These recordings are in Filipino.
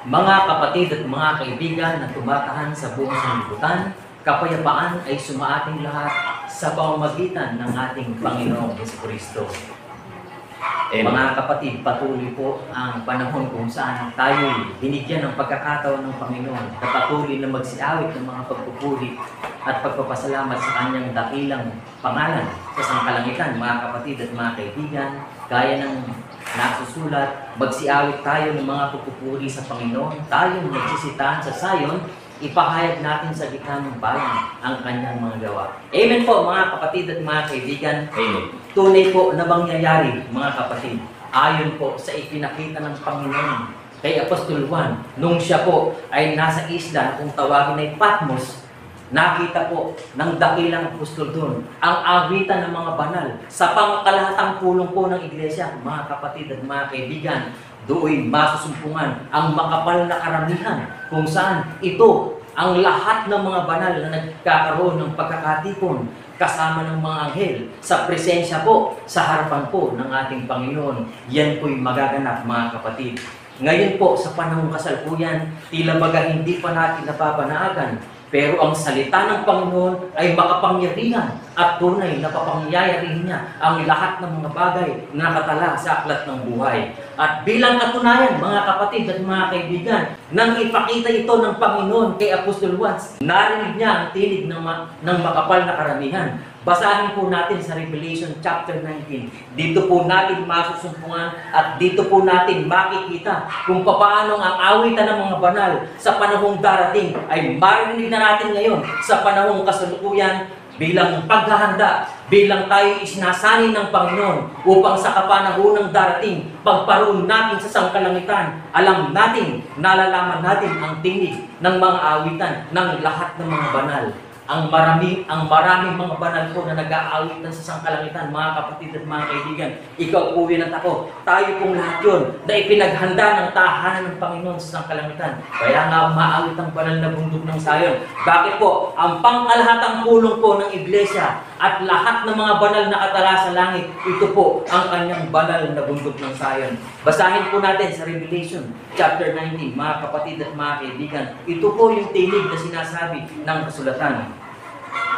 Mga kapatid at mga kaibigan na tumatahan sa buong sanlibutan, kapayapaan ay sumaating lahat sa pamamagitan ng ating Panginoong Jesucristo. Mga kapatid, patuloy po ang panahon kung saan tayo binigyan ng pagkakataon ng Panginoon na patuloy na magsiawit ng mga pagpupuri at pagpapasalamat sa kanyang dakilang pangalan sa sangkalangitan. Mga kapatid at mga kaibigan, gaya ng nasusulat, magsiawit tayo ng mga pagpupuri sa Panginoon. Tayo nagsisitahan sa Zion, ipahayag natin sa gitna ng bayan ang kanyang mga gawa. Amen po mga kapatid at mga kaibigan. Amen. Tunay po na mangyayari mga kapatid, ayon po sa ipinakita ng Panginoon kay Apostol Juan, nung siya po ay nasa isla kung tawagin ay Patmos. Nakita po ng dakilang apostol doon ang awitan ng mga banal sa pangkalahatang pulong po ng iglesia. Mga kapatid at mga kaibigan, doon masusumpungan ang makapal na karamihan kung saan ito ang lahat ng mga banal na nagkakaroon ng pagkakatipon kasama ng mga anghel sa presensya po, sa harapan po ng ating Panginoon. Yan po'y magaganap mga kapatid. Ngayon po sa panahong kasalukuyan, tila baga hindi pa natin napapanaagan. Pero ang salita ng Panginoon ay makapangyarihan at tunay na papangyayarihin niya ang lahat ng mga bagay na nakatala sa aklat ng buhay. At bilang katunayan, mga kapatid at mga kaibigan, nang ipakita ito ng Panginoon kay Apostol Juan, narinig niya ang tinig ng makapal na karamihan. Basahin po natin sa Revelation chapter 19. Dito po natin masusumpungan at dito po natin makikita kung paano ang awitan ng mga banal sa panahong darating ay marinig na natin ngayon sa panahong kasalukuyan bilang paghahanda, bilang tayo isinasanay ng Panginoon upang sa kapanahonang darating, pagparoon natin sa sangkalangitan, alam natin, nalalaman natin ang tinig ng mga awitan ng lahat ng mga banal. Ang maraming mga banal po na nag-aawitan sa sangkalangitan, mga kapatid at mga kaibigan, ikaw po yun at ako, tayo pong lahat yun na ipinaghanda ng tahanan ng Panginoon sa sangkalangitan. Kaya nga maawit ang banal na bundok ng Zion. Bakit po? Ang pangkalahatang pulong po ng iglesia at lahat ng mga banal na katala sa langit, ito po ang kanyang banal na bundok ng Zion. Basahin po natin sa Revelation chapter 19, mga kapatid at mga kaibigan. Ito po yung tinig na sinasabi ng kasulatan.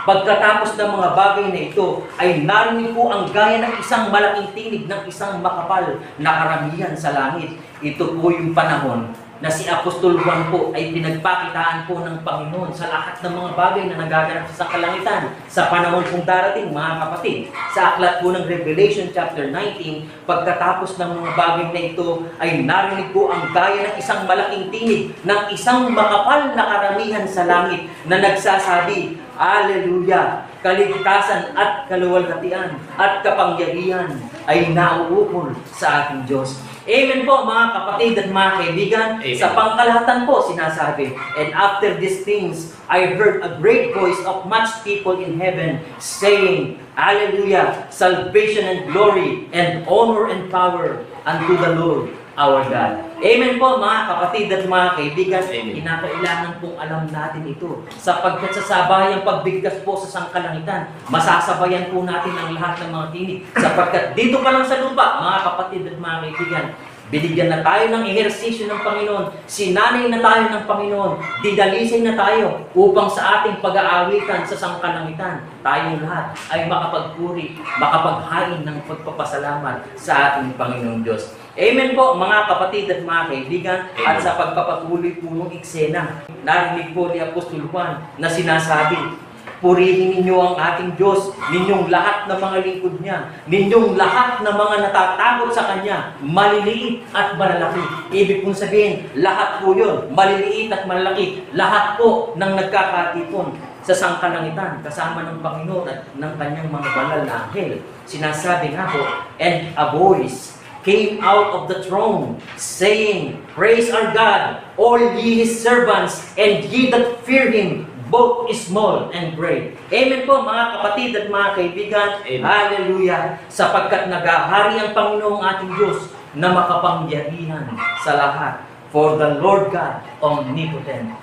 Pagkatapos ng mga bagay na ito, ay narinig po ang gaya ng isang malaking tinig ng isang makapal na karamihan sa langit. Ito po yung panahon na si Apostol Juan po ay pinagpakitaan po ng Panginoon sa lahat ng mga bagay na nagaganap sa kalangitan sa panahon pong darating, mga kapatid. Sa aklat po ng Revelation chapter 19, pagkatapos ng mga bagay na ito, ay narinig po ang gaya ng isang malaking tinig ng isang makapal na karamihan sa langit na nagsasabi, Alleluia! Kaligtasan at kaluwalhatian at kapangyarihan ay nauukol sa ating Diyos. Amen po mga kapatid at mga kaibigan. Amen. Sa pangkalahatan po sinasabi, and after these things, I heard a great voice of much people in heaven saying, Alleluia! Salvation and glory and honor and power unto the Lord our God. Amen po mga kapatid at mga kaibigan. Kinakailangan pong alam natin ito. Sapagkat sa sabayang pagbigkas po sa sangkalangitan, masasabayan po natin ang lahat ng mga tinig. Sapagkat dito pa lang sa lupa, mga kapatid at mga kaibigan, binigyan na tayo ng ehersisyo ng Panginoon, sinanay na tayo ng Panginoon, didalisay na tayo upang sa ating pag-aawitan sa sangkalangitan, tayong lahat ay makapagpuri, makapaghain ng pagpapasalamat sa ating Panginoong Diyos. Amen po mga kapatid at mga kaibigan. At sa pagpapatuloy po ng eksena, narinig po ni Apostol Juan na sinasabi, purihin ninyo ang ating Diyos, ninyong lahat ng mga lingkod niya, ninyong lahat ng mga natatakot sa Kanya, maliliit at malalaki. Ibig kong sabihin, lahat po yun, maliliit at malalaki, lahat po ng nagkakatipon sa sangkalangitan, kasama ng Panginoon at ng Kanyang mga banal na anghel. Sinasabi nga po, and a voice came out of the throne, saying, Praise our God, all ye His servants, and ye that fear Him, both small and great. Amen po mga kapatid at mga kaibigan. Amen. Hallelujah! Sapagkat nagahari ang Panginoong ating Diyos na makapangyarihan sa lahat. For the Lord God omnipotent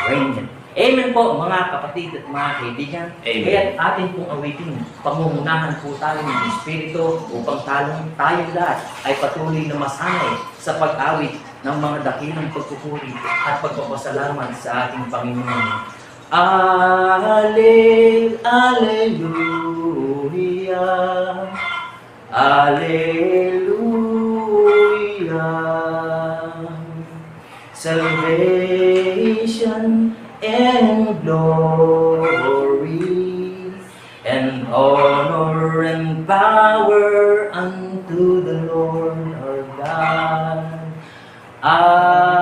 reigneth. Amen po mga kapatid at mga kaibigan. Amen. Kaya atin pong awitin, pangungunahan po tayo ng Espiritu upang tayo lahat ay patuloy na masanay sa pag-awit ng mga dakilang pagpupuri at pagpapasalamat sa ating Panginoon. Alleluia, Alleluia. Salvation and glory and honor and power unto the Lord our God. Alleluia.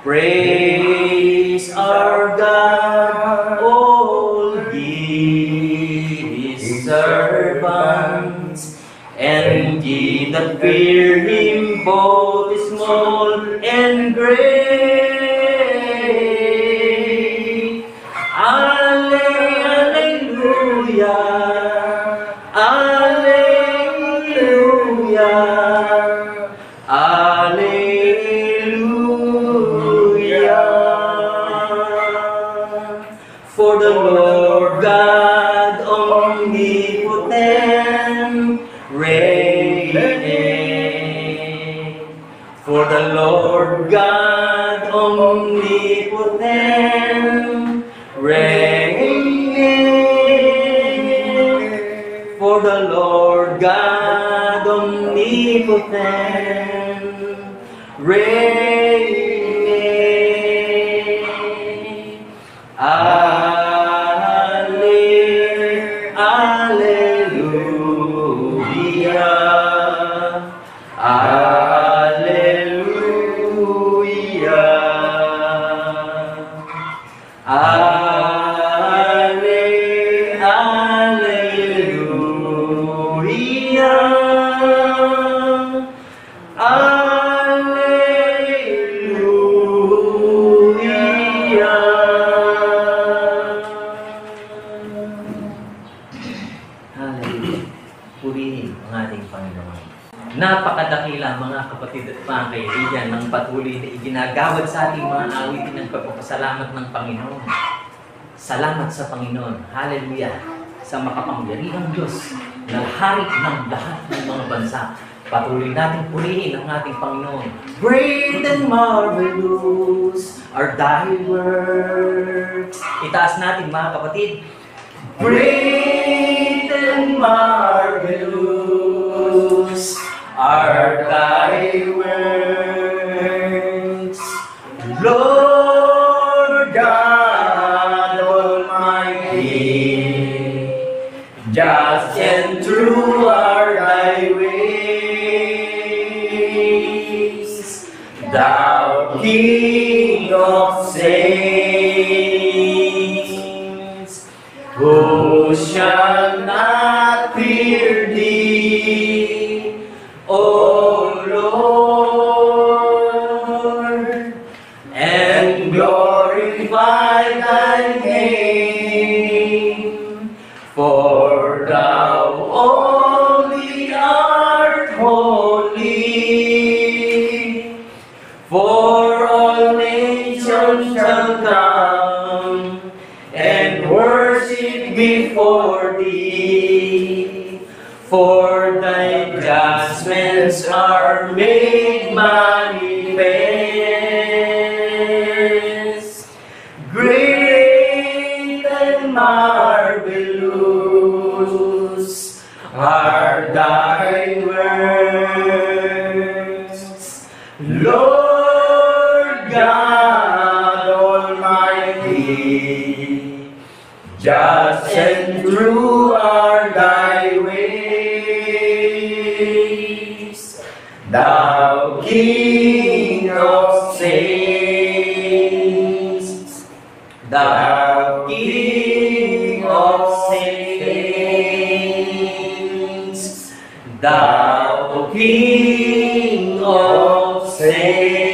Praise our God, all ye His servants, and ye that fear Him, both small and great. Alleluia, Alleluia, Alleluia. For the Lord God omnipotent reigneth. For the Lord God omnipotent reigneth. For the Lord God omnipotent reigneth. Alleluia, Alleluia, Alleluia, Alleluia. Hallelujah. Purihin ang ating Panginoon. Napakadakila mga kapatid at mga kaibigan ng patuloy na iginagawad sa ating mga awitin ng pagpapasalamat ng Panginoon. Salamat sa Panginoon. Hallelujah. Sa makapangyarihang Diyos na hari ng lahat ng mga bansa. Patuloy natin purihin ang ating Panginoon. Great and marvelous are thy works. Itaas natin mga kapatid. Great and marvelous are thy works, Lord God Almighty. Just and true are thy ways, thou King of saints. Who shall not fear thee, O Lord, and glorify thy name? For thou only art holy, for all nations shall come and worship before thee, for thy judgments are made manifest. Great and marvelous are thy works, Lord God Almighty. Just and true are thy ways, thou King of saints, thou King of saints, thou King of saints.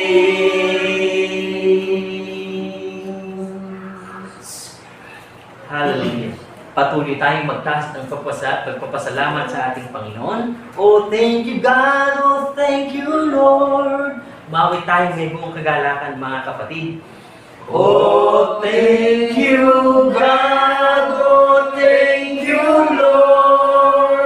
Hallelujah. Patuloy tayong magtaas ng pagpapasalamat sa ating Panginoon. Oh, thank you God. Oh, thank you Lord. Mawit tayong may buong kagalakan mga kapatid. Oh, thank you God. Oh, thank you Lord.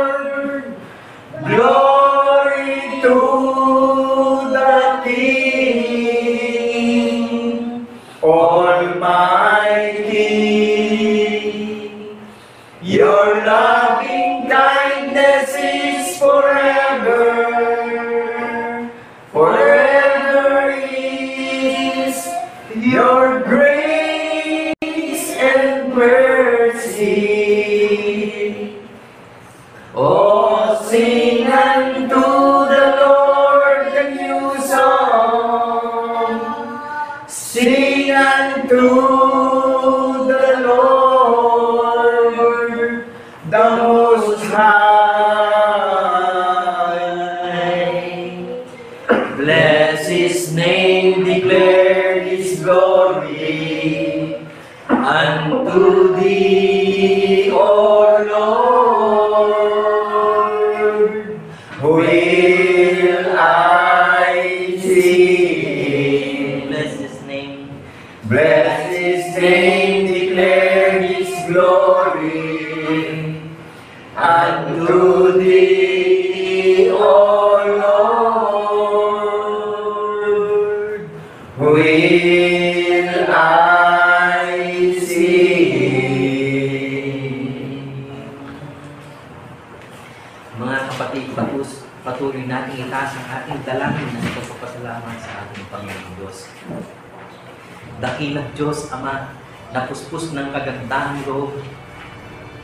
Your loving kindness is forever. Forever is your grace and mercy. Oh, sing unto the Lord a new song. Sing unto the Lord, the Most High. Bless His name, declare His glory. Unto Thee, O Lord, will I sing. Bless His name. Bless His name, declare His glory. Unto Thee, O Lord, will I sing. Mga kapatid, patuloy natin itaas ang ating dalangin ng pagpapasalamat sa ating Panginoong Diyos. Dakilang Diyos, Ama, napuspos ng kagandahang loob,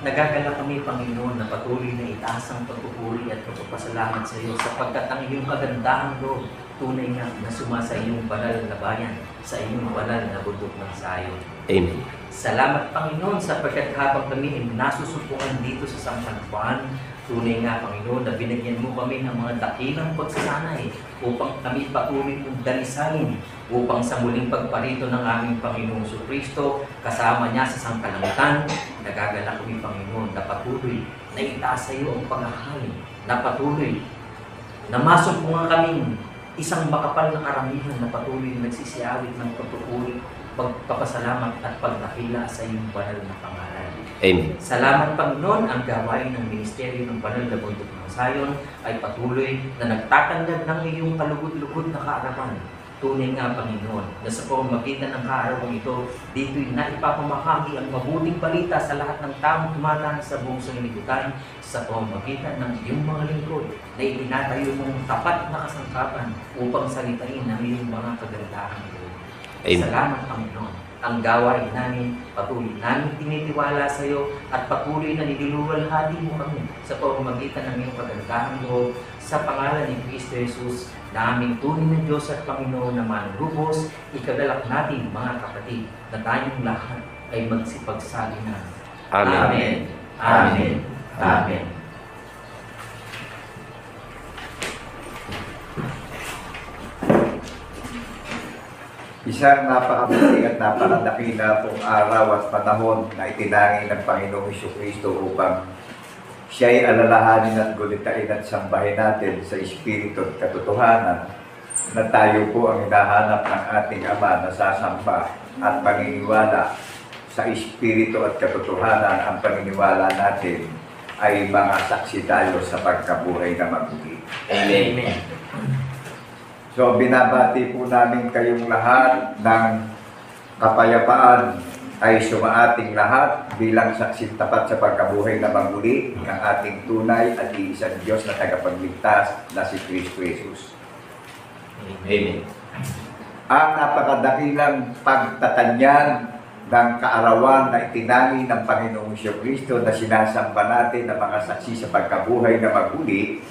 nagagala kami, Panginoon, na patuloy na itaas ang pagpupuri at pagpapasalamat sa iyo sapagkat ang iyong kagandahang loob tunay nga na suma sa iyong banal na bayan, sa iyong banal na bundok ng Sayon. Amen. Salamat, Panginoon, sapagkat habang kami ay nasusupukan dito sa Sangkatauhan, tunay nga, Panginoon, na binigyan mo kami ng mga dakilang pagsasanay upang kami patuloy mong dalisalin upang sa muling pagparito ng aming Panginoong Kristo kasama niya sa sangkalangitan. Nagagala kami, Panginoon, na patuloy na itaas sa iyo ang paghahali, na patuloy na masumpungan kaming isang makapal na karamihan na patuloy na nagsisiawit ng pagpupuri, pagpapasalamat at pagdakila sa iyong banal na pangalan. Amen. Salamat, Panginoon, ang gawain ng Ministeryo ng Banal na Bundok ng Sayon ay patuloy na nagtatanggal ng iyong kalugod-lugod na kaarawan. Tunay nga, Panginoon, na sa pamamagitan ng kaarawan ito, dito'y naipapamahagi ang mabuting balita sa lahat ng taong tumatang sa buong sanglibutan sa pamamagitan ng iyong mga lingkod na itinatayo mong tapat na kasangkapan upang salitain ang iyong mga kagandahan ito. Salamat, Panginoon. Ang gawain namin, patuloy namin tinitiwala sa iyo at patuloy na niluluwalhati mo kami sa pamamagitan ng iyong kagandahang loob sa pangalan ni Kristo Jesus na aming tunay na Diyos at Panginoon na manlubos. Ikagalak natin, mga kapatid, na tayong lahat ay magsipagsali na. Amen. Amen. Amen. Isang napakabuti at napakadakila pong araw at panahon na itinangin ng Panginoong Kristo upang siya'y alalahanin at gulitain at sambahin natin sa Espiritu at katotohanan na tayo po ang hinahanap ng ating Ama na sasamba at paniniwala sa Espiritu at katotohanan. Ang paniniwala natin ay mga saksi tayo sa pagkabuhay na mabuti. Amen. So, binabati po namin kayong lahat ng kapayapaan ay sumaating lahat bilang saksi tapat sa pagkabuhay na maguli ng ating tunay at iisang Diyos na tagapagligtas na si Kristo Jesus. Amen. Ang napakadakilang pagtatanyag ng kaarawan na itinangin ng Panginoong Kristo na sinasamba natin ng mga saksi sa pagkabuhay na maguli,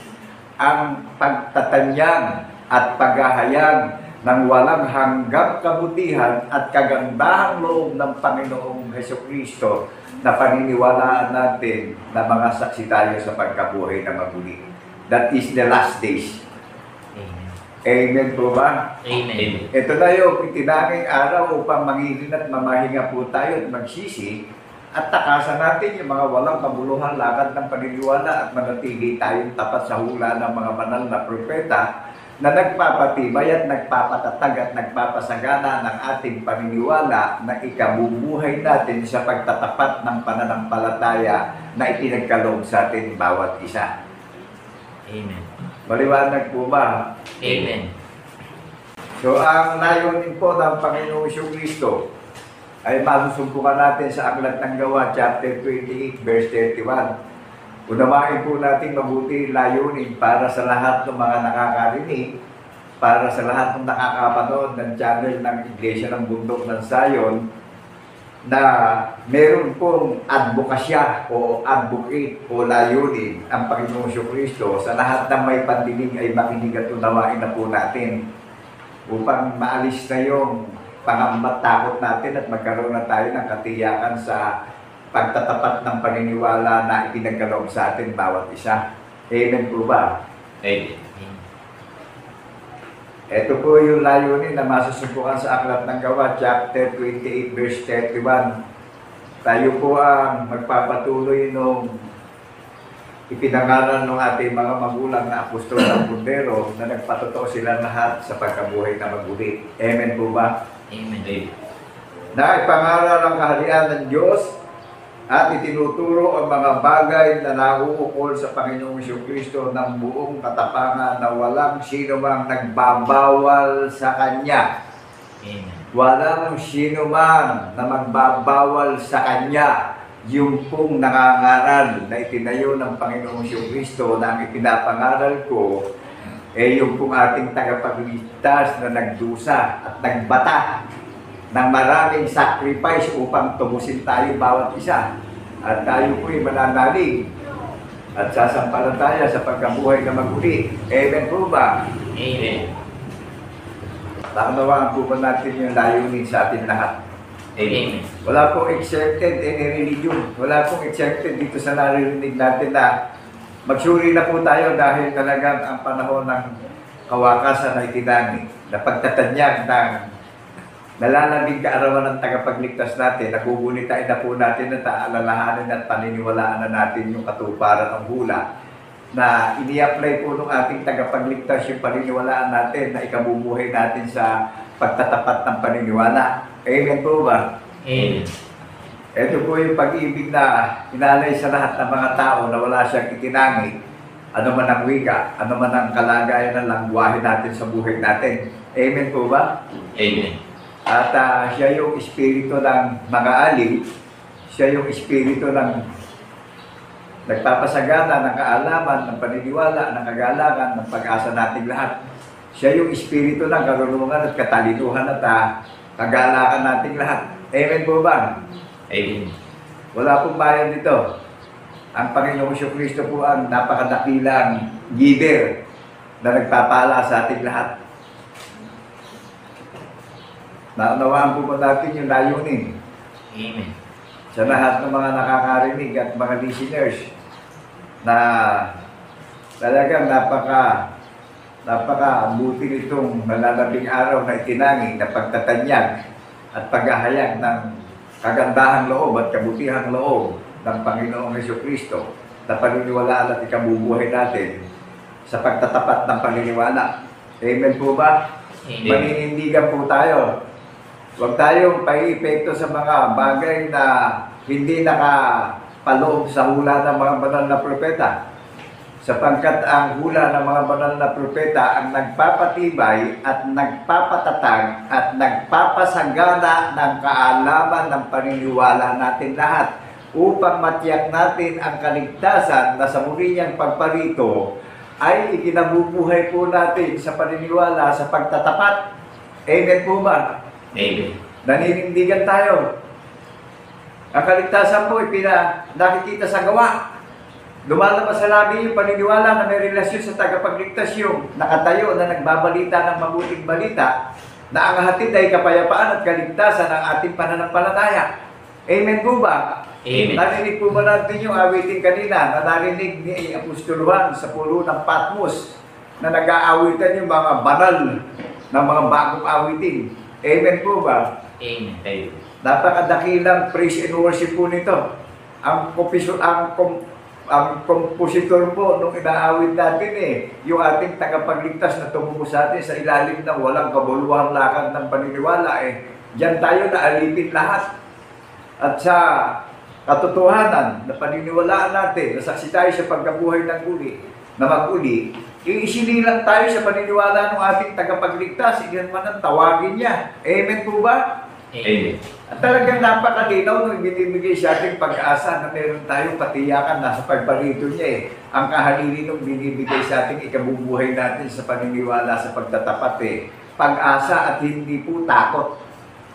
ang pagtatanyag at paghahayag ng walang hanggang kabutihan at kagandahang loob ng Panginoong Kristo na paniniwalaan natin na mga saksi tayo sa pagkabuhay na maguli. That is the last days. Amen. Amen po ba? Amen. Ito na yung itinanging araw upang mangilin at mamahinga po tayo at magsisi at takasan natin yung mga walang kabuluhan lakad ng paniniwala at manatili tayong tapat sa hula ng mga banal na propeta na nagpapatibay at nagpapatatag at nagpapasagana ng ating paniniwala na ikabubuhay natin sa pagtatapat ng pananampalataya na ipinagkaloob sa atin bawat isa. Amen. Maliwanag po ba? Amen. So, ang layunin po ng Panginoong Kristo ay masusumpukan natin sa Aklat ng Gawa, chapter 28, verse 31. Unawain po natin mabuti layunin para sa lahat ng mga nakakarinig, para sa lahat ng nakakapanood ng channel ng Iglesia ng Bundok ng Zion, na meron pong advokasya o advocate o layunin ang Panginoong Kristo sa lahat ng may pandinig ay makinig at unawain na po natin upang maalis na yung pangambat takot natin at magkaroon na tayo ng katiyakan sa pagtatapat ng paniniwala na ipinagkaloob sa atin bawat isa. Amen po ba? Amen. Ito po yung layunin na masusubukan sa Aklat ng Gawa, chapter 28, verse 31. Tayo po ang magpapatuloy nung ipinangaral ng ating mga magulang na apostol ng Bundero na nagpatotoo sila lahat sa pagkabuhay na maguli. Amen po ba? Amen. Amen. Na ipangaral ang kaharian ng Diyos at itinuturo ang mga bagay na nauukol sa Panginoong Kristo ng buong katapangan na walang sino mang nagbabawal sa Kanya. Amen. Walang sino man na magbabawal sa Kanya. Yung pong nangangaral na itinayo ng Panginoong Kristo na ang ipinapangaral ko, yung pong ating tagapagligtas na nagdusa at nagbata ng maraming sacrifice upang tubusin tayo bawat isa. At tayo po'y mananalig at sasampalataya sa pagkabuhay na maguli. Amen po ba? Amen. Naunawaan po ba natin yung layunin sa atin lahat? Amen. Wala pong accepted any religion. Wala pong accepted dito sa naririnig natin na magsuri na po tayo dahil talagang ang panahon ng kawakasan na itinangin, na pagtatanyag ng nalalabing kaarawan ng tagapagligtas natin, nagugulitain na po natin na taalalahanin at paniniwalaan na natin yung katuparan ng hula na ini-apply po ng ating tagapagligtas yung paniniwalaan natin na ikabubuhay natin sa pagtatapat ng paniniwala. Amen po ba? Amen. Ito po yung pag-ibig na inalay sa lahat ng mga tao na wala siyang itinangin, ano man ang wika, ano man ang kalagayan ng langwahe natin sa buhay natin. Amen po ba? Amen. At siya yung espiritu ng mga alil, siya yung espiritu ng nagpapasagana ng kaalaman, ng paniniwala, ng kagalangan, ng pag-asa nating lahat. Siya yung espiritu ng karunungan at katalinuhan at kagalakan nating lahat. Amen po ba? Amen. Wala pong bayan dito. Ang Panginoong Kristo po ang napakadakilang leader na nagpapala sa ating lahat. Naunawaan po ba natin yung layunin Amen. sa lahat ng mga nakakarinig at mga listeners na talagang napaka-buti nitong nalalabing araw na itinangin na pagtatanyag at paghahayag ng kagandahang loob at kabutihang loob ng Panginoong Kristo na paniniwalaan at ikabubuhay natin sa pagtatapat ng paniniwala. Amen po ba? Amen. Maninindigan po tayo. Huwag tayong paiepekto sa mga bagay na hindi nakapaloob sa hula ng mga banal na propeta. Sapagkat ang hula ng mga banal na propeta ang nagpapatibay at nagpapatatag at nagpapasagana ng kaalaman ng paniniwala natin lahat upang matiyak natin ang kaligtasan na sa muli niyang pagparito ay ikinabubuhay po natin sa paniniwala sa pagtatapat. Amen po ba? Amen. Naninindigan tayo. Ang kaligtasan po ay nakikita sa gawa. Lumalabas sa labi yung paniniwala na may relasyon sa tagapagligtas yung nakatayo na nagbabalita ng mabuting balita na ang hatid ay kapayapaan at kaligtasan ng ating pananampalataya. Amen po ba? Amen. Narinig po ba natin yung awitin kanina na narinig ni Apostol Juan sa pulo ng Patmos na nag-aawitan yung mga banal na mga bagong awitin. Amen po ba? Amen. Amen. Napakadakilang praise and worship po nito. Ang kompositor po nung inaawit natin yung ating tagapagligtas na tumubo sa atin sa ilalim ng walang kabuluhang lakad ng paniniwala diyan tayo naalipin lahat. At sa katotohanan na paniniwalaan natin, nasaksi tayo sa pagkabuhay ng uli, na mag-uli, isinilang tayo sa paniniwala ng ating tagapagligtas, iyan man ang tawagin niya. Amen po ba? Amen. Amen. At talagang napakalinaw nung binibigay sa ating pag-asa na meron tayong patiyakan nasa pagparito niya eh. Ang kahalili nung binibigay sa ating ikabubuhay natin sa paniniwala sa pagtatapat eh. Pag-asa at hindi po takot.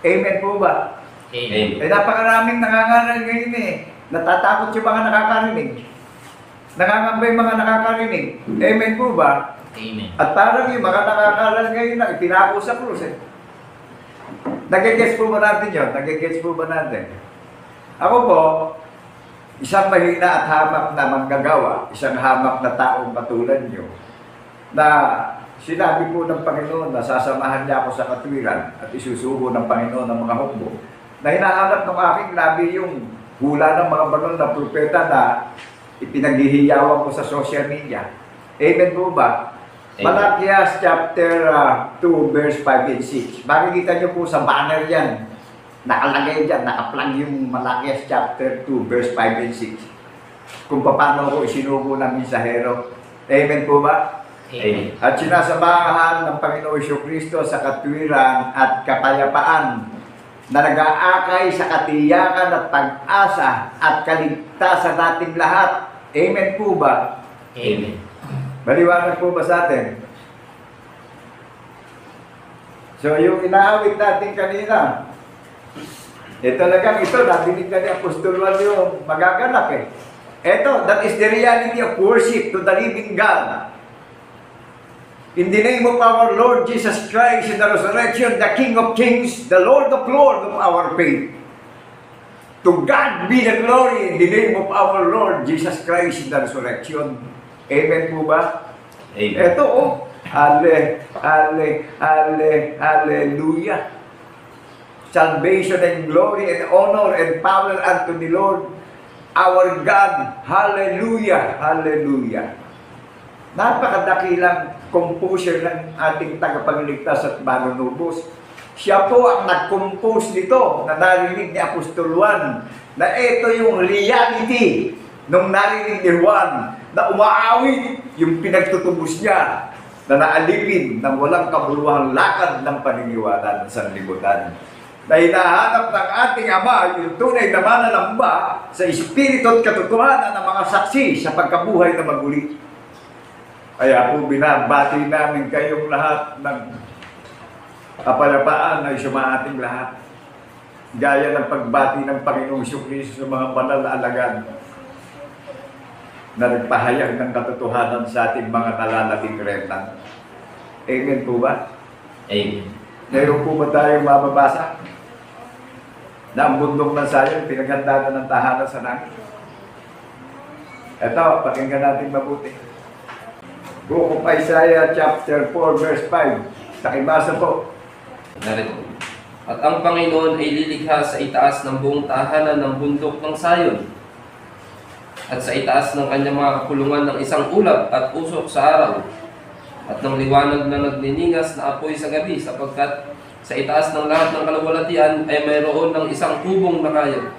Amen po ba? Amen. Eh napakaraming nangangaral ngayon eh. Natatakot yung mga nakakarinig. Nangangamba yung mga nakakarinig. Amen po ba? Amen. At parang yung mga nakakaral ngayon na itinako sa krus eh. Nagigets po ba natin yun? Nagigets po ba natin? Ako po, isang mahina at hamak na manggagawa, isang hamak na taong katulad nyo, na sinabi po ng Panginoon na sasamahan niya ako sa katwiran at isusugo ng Panginoon ng mga hukbo, na hinahanap ng aking labi yung hula ng mga banal na propeta na ipinaghihiyawan ko sa social media. Amen po ba? Malakias chapter 2 verse 5 and 6. Makikita nyo po sa banner yan. Nakalagay dyan, nakaplang yung Malakias chapter 2 verse 5 and 6. Kung paano ko isinugo ng mensahero. Amen po ba? Amen. At sinasamahan ng Panginoon Jesucristo sa katwiran at kapayapaan na nag-aakay sa katiyakan at pag-asa at kaligtasan nating lahat. Amen po ba? Amen. Maliwanag po ba sa atin? So, yung inaawit natin kanina, talagang ito, nadinig na ni Apostol Juan yung magaganap eh. Ito, that is the reality of worship to the living God. In the name of our Lord Jesus Christ in the resurrection, the King of Kings, the Lord of Lords of our faith. To God be the glory in the name of our Lord Jesus Christ in the resurrection. Amen po ba? Amen. Ito hallelujah. Salvation and glory and honor and power unto the Lord our God. Hallelujah. Hallelujah. Napakadakilang composer ng ating tagapagligtas at manunubos. Siya po ang nag-compose nito na narinig ni Apostol Juan na ito yung reality nung narinig ni Juan na umaawit yung pinagtutubos niya na naalipin ng walang kabuluhang lakad ng paniniwala ng sanlibutan. Na hinahanap ng ating Ama yung tunay na mananamba sa espiritu at katotohanan ng mga saksi sa pagkabuhay na maguli. Kaya po binabati namin kayong lahat ng kapayapaan ay sumaating lahat. Gaya ng pagbati ng Panginoong Jesucristo sa mga banal na alagad na nagpahayag ng katotohanan sa ating mga nalalabing remnant. Amen po ba? Amen. Mayroon po ba tayong mababasa na ang bundok ng Sayon pinaghanda na ng tahanan sa langit? Ito, pakinggan natin mabuti. Book of Isaiah chapter 4 verse 5. Nakibasa po. Narito. At ang Panginoon ay lilikha sa itaas ng buong tahanan ng bundok ng Sayon, at sa itaas ng kanyang mga kapulungan ng isang ulap at usok sa araw, at ng liwanag na nagniningas na apoy sa gabi, sapagkat sa itaas ng lahat ng kaluwalhatian ay mayroon ng isang kubong na kayo.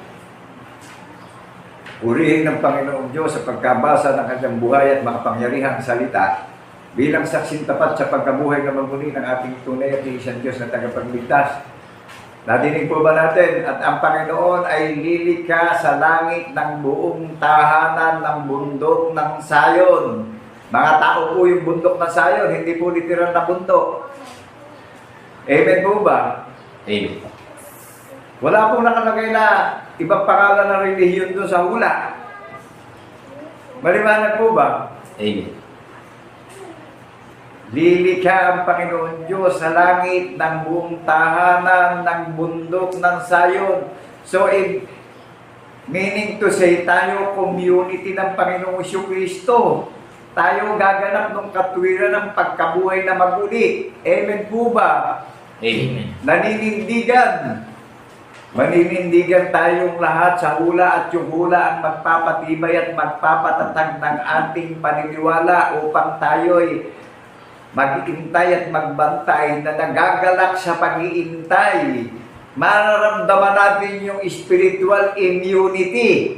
Purihin ng Panginoong Diyos sa pagkabasa ng kanyang buhay at makapangyarihang salita bilang saksing tapat sa pagkabuhay na magmuli ng ating tunay at isang Diyos na tagapagligtas. Nadinig po ba natin? At ang Panginoon ay lilikha sa langit ng buong tahanan ng bundok ng Sayon. Mga tao po yung bundok ng Sayon, hindi po literal na bundok. Amen po ba? Amen. Wala pong nakalagay na ibang pangalan ng relihiyon doon sa hula. Maliwanag po ba? Amen. Lilikha ang Panginoon Diyos sa langit ng buong tahanan ng bundok ng Sayon. So, meaning to say, tayo community ng Panginoong Jesucristo. Tayo gaganap ng katwiran ng pagkabuhay na maguli. Amen po ba? Amen. Naninindigan. Maninindigan tayong lahat sa hula at yung hula ang magpapatibay at magpapatatag ng ating paniniwala upang tayo'y mag-iintay at magbantay na nagagalak sa pag-iintay. Mararamdaman natin yung spiritual immunity.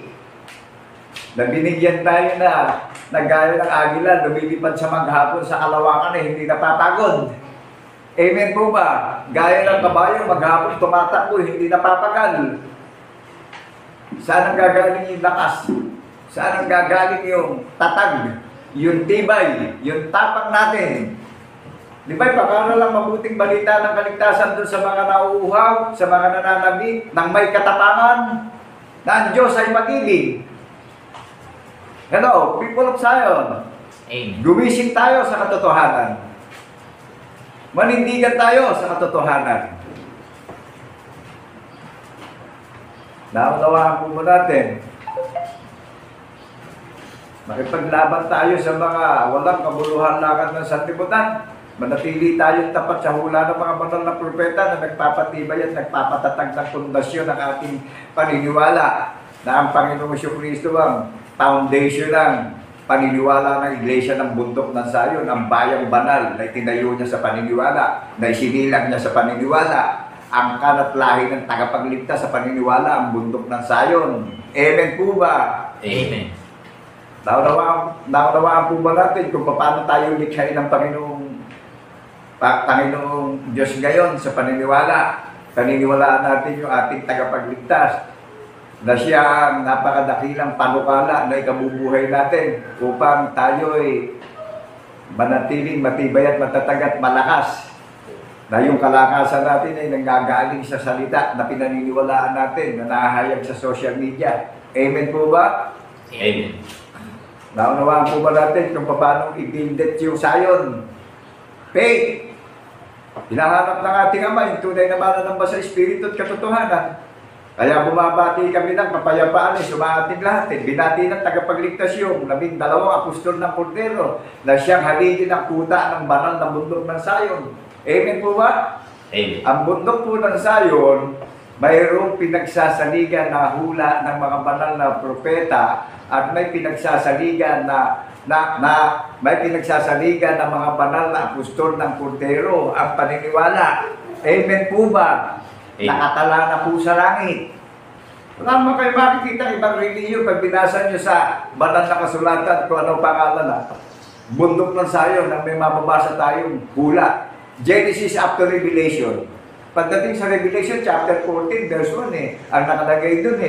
Na binigyan tayo na gaya ng agila, lumilipad sa maghapon sa kalawakan na hindi napapagod. Amen po ba? Gaya ng kabayo, maghapon tumatakbo, hindi napapagal. Saan ang gagaling yung lakas? Saan ang gagaling yung tatag, yung tibay, yung tapang natin? Di ba, pakara lang mabuting balita ng kaligtasan doon sa mga nauuhaw, sa mga nananabik, nang may katapangan, na ang Diyos ay mag-ibig. Hello, people of Zion. Amen. Gumising tayo sa katotohanan. Manindigan tayo sa katotohanan. Naunawaan po mo natin. Makipaglaban tayo sa mga walang kabuluhan lakad ng sanlibutan. Manatili tayong tapat sa hula ng mga banal na propeta na nagpapatibay at nagpapatatag ng pundasyon ng ating paniniwala na ang Panginoong Kristo ang foundation ng paniniwala ng Iglesia ng Bundok ng Zion, ang bayang banal na itinayo niya sa paniniwala, na isinilang niya sa paniniwala, ang kanat lahi ng tagapagligtas sa paniniwala, ang Bundok ng Zion. Amen po ba? Amen. Naunawaan po ba natin kung paano tayo likhain ng Panginoong Diyos ngayon sa paniniwala? Paniniwalaan natin yung ating tagapagligtas na siya ang napakadakilang panukala na ikabubuhay natin upang tayo ay manatiling matibay at matatag at malakas. Na yung kalakasan natin ay nanggagaling sa salita na pinaniniwalaan natin na nahahayag sa social media. Amen po ba? Amen. Naunawaan po ba natin kung paano i-build yung Zion? Faith. Hinahanap ng ating Ama yung tunay na mananamba sa Espiritu at katotohanan. Kaya bumabati kami ng kapayapaan sa ating lahat. Binati ng tagapagligtas yung 12 apostol ng Kordero na siyang haligi ng kuta ng banal na bundok ng Zion. Amen po ba? Amen. Ang bundok po ng Zion, mayroong pinagsasaligan na hula ng mga banal na propeta at may pinagsasaligan may pinagsasaligan ng mga banal na apostol ng Kordero ang paniniwala. Amen po ba? Amen. Nakatala na po sa langit. Wala naman kayo makikita ibang reliyon pag binasa nyo sa banal na kasulatan kung anong pangalan na bundok ng Zion na may mababasa tayong hula. Genesis up to Revelation. Pagdating sa Revelation chapter 14 verse 1 ang nakalagay dun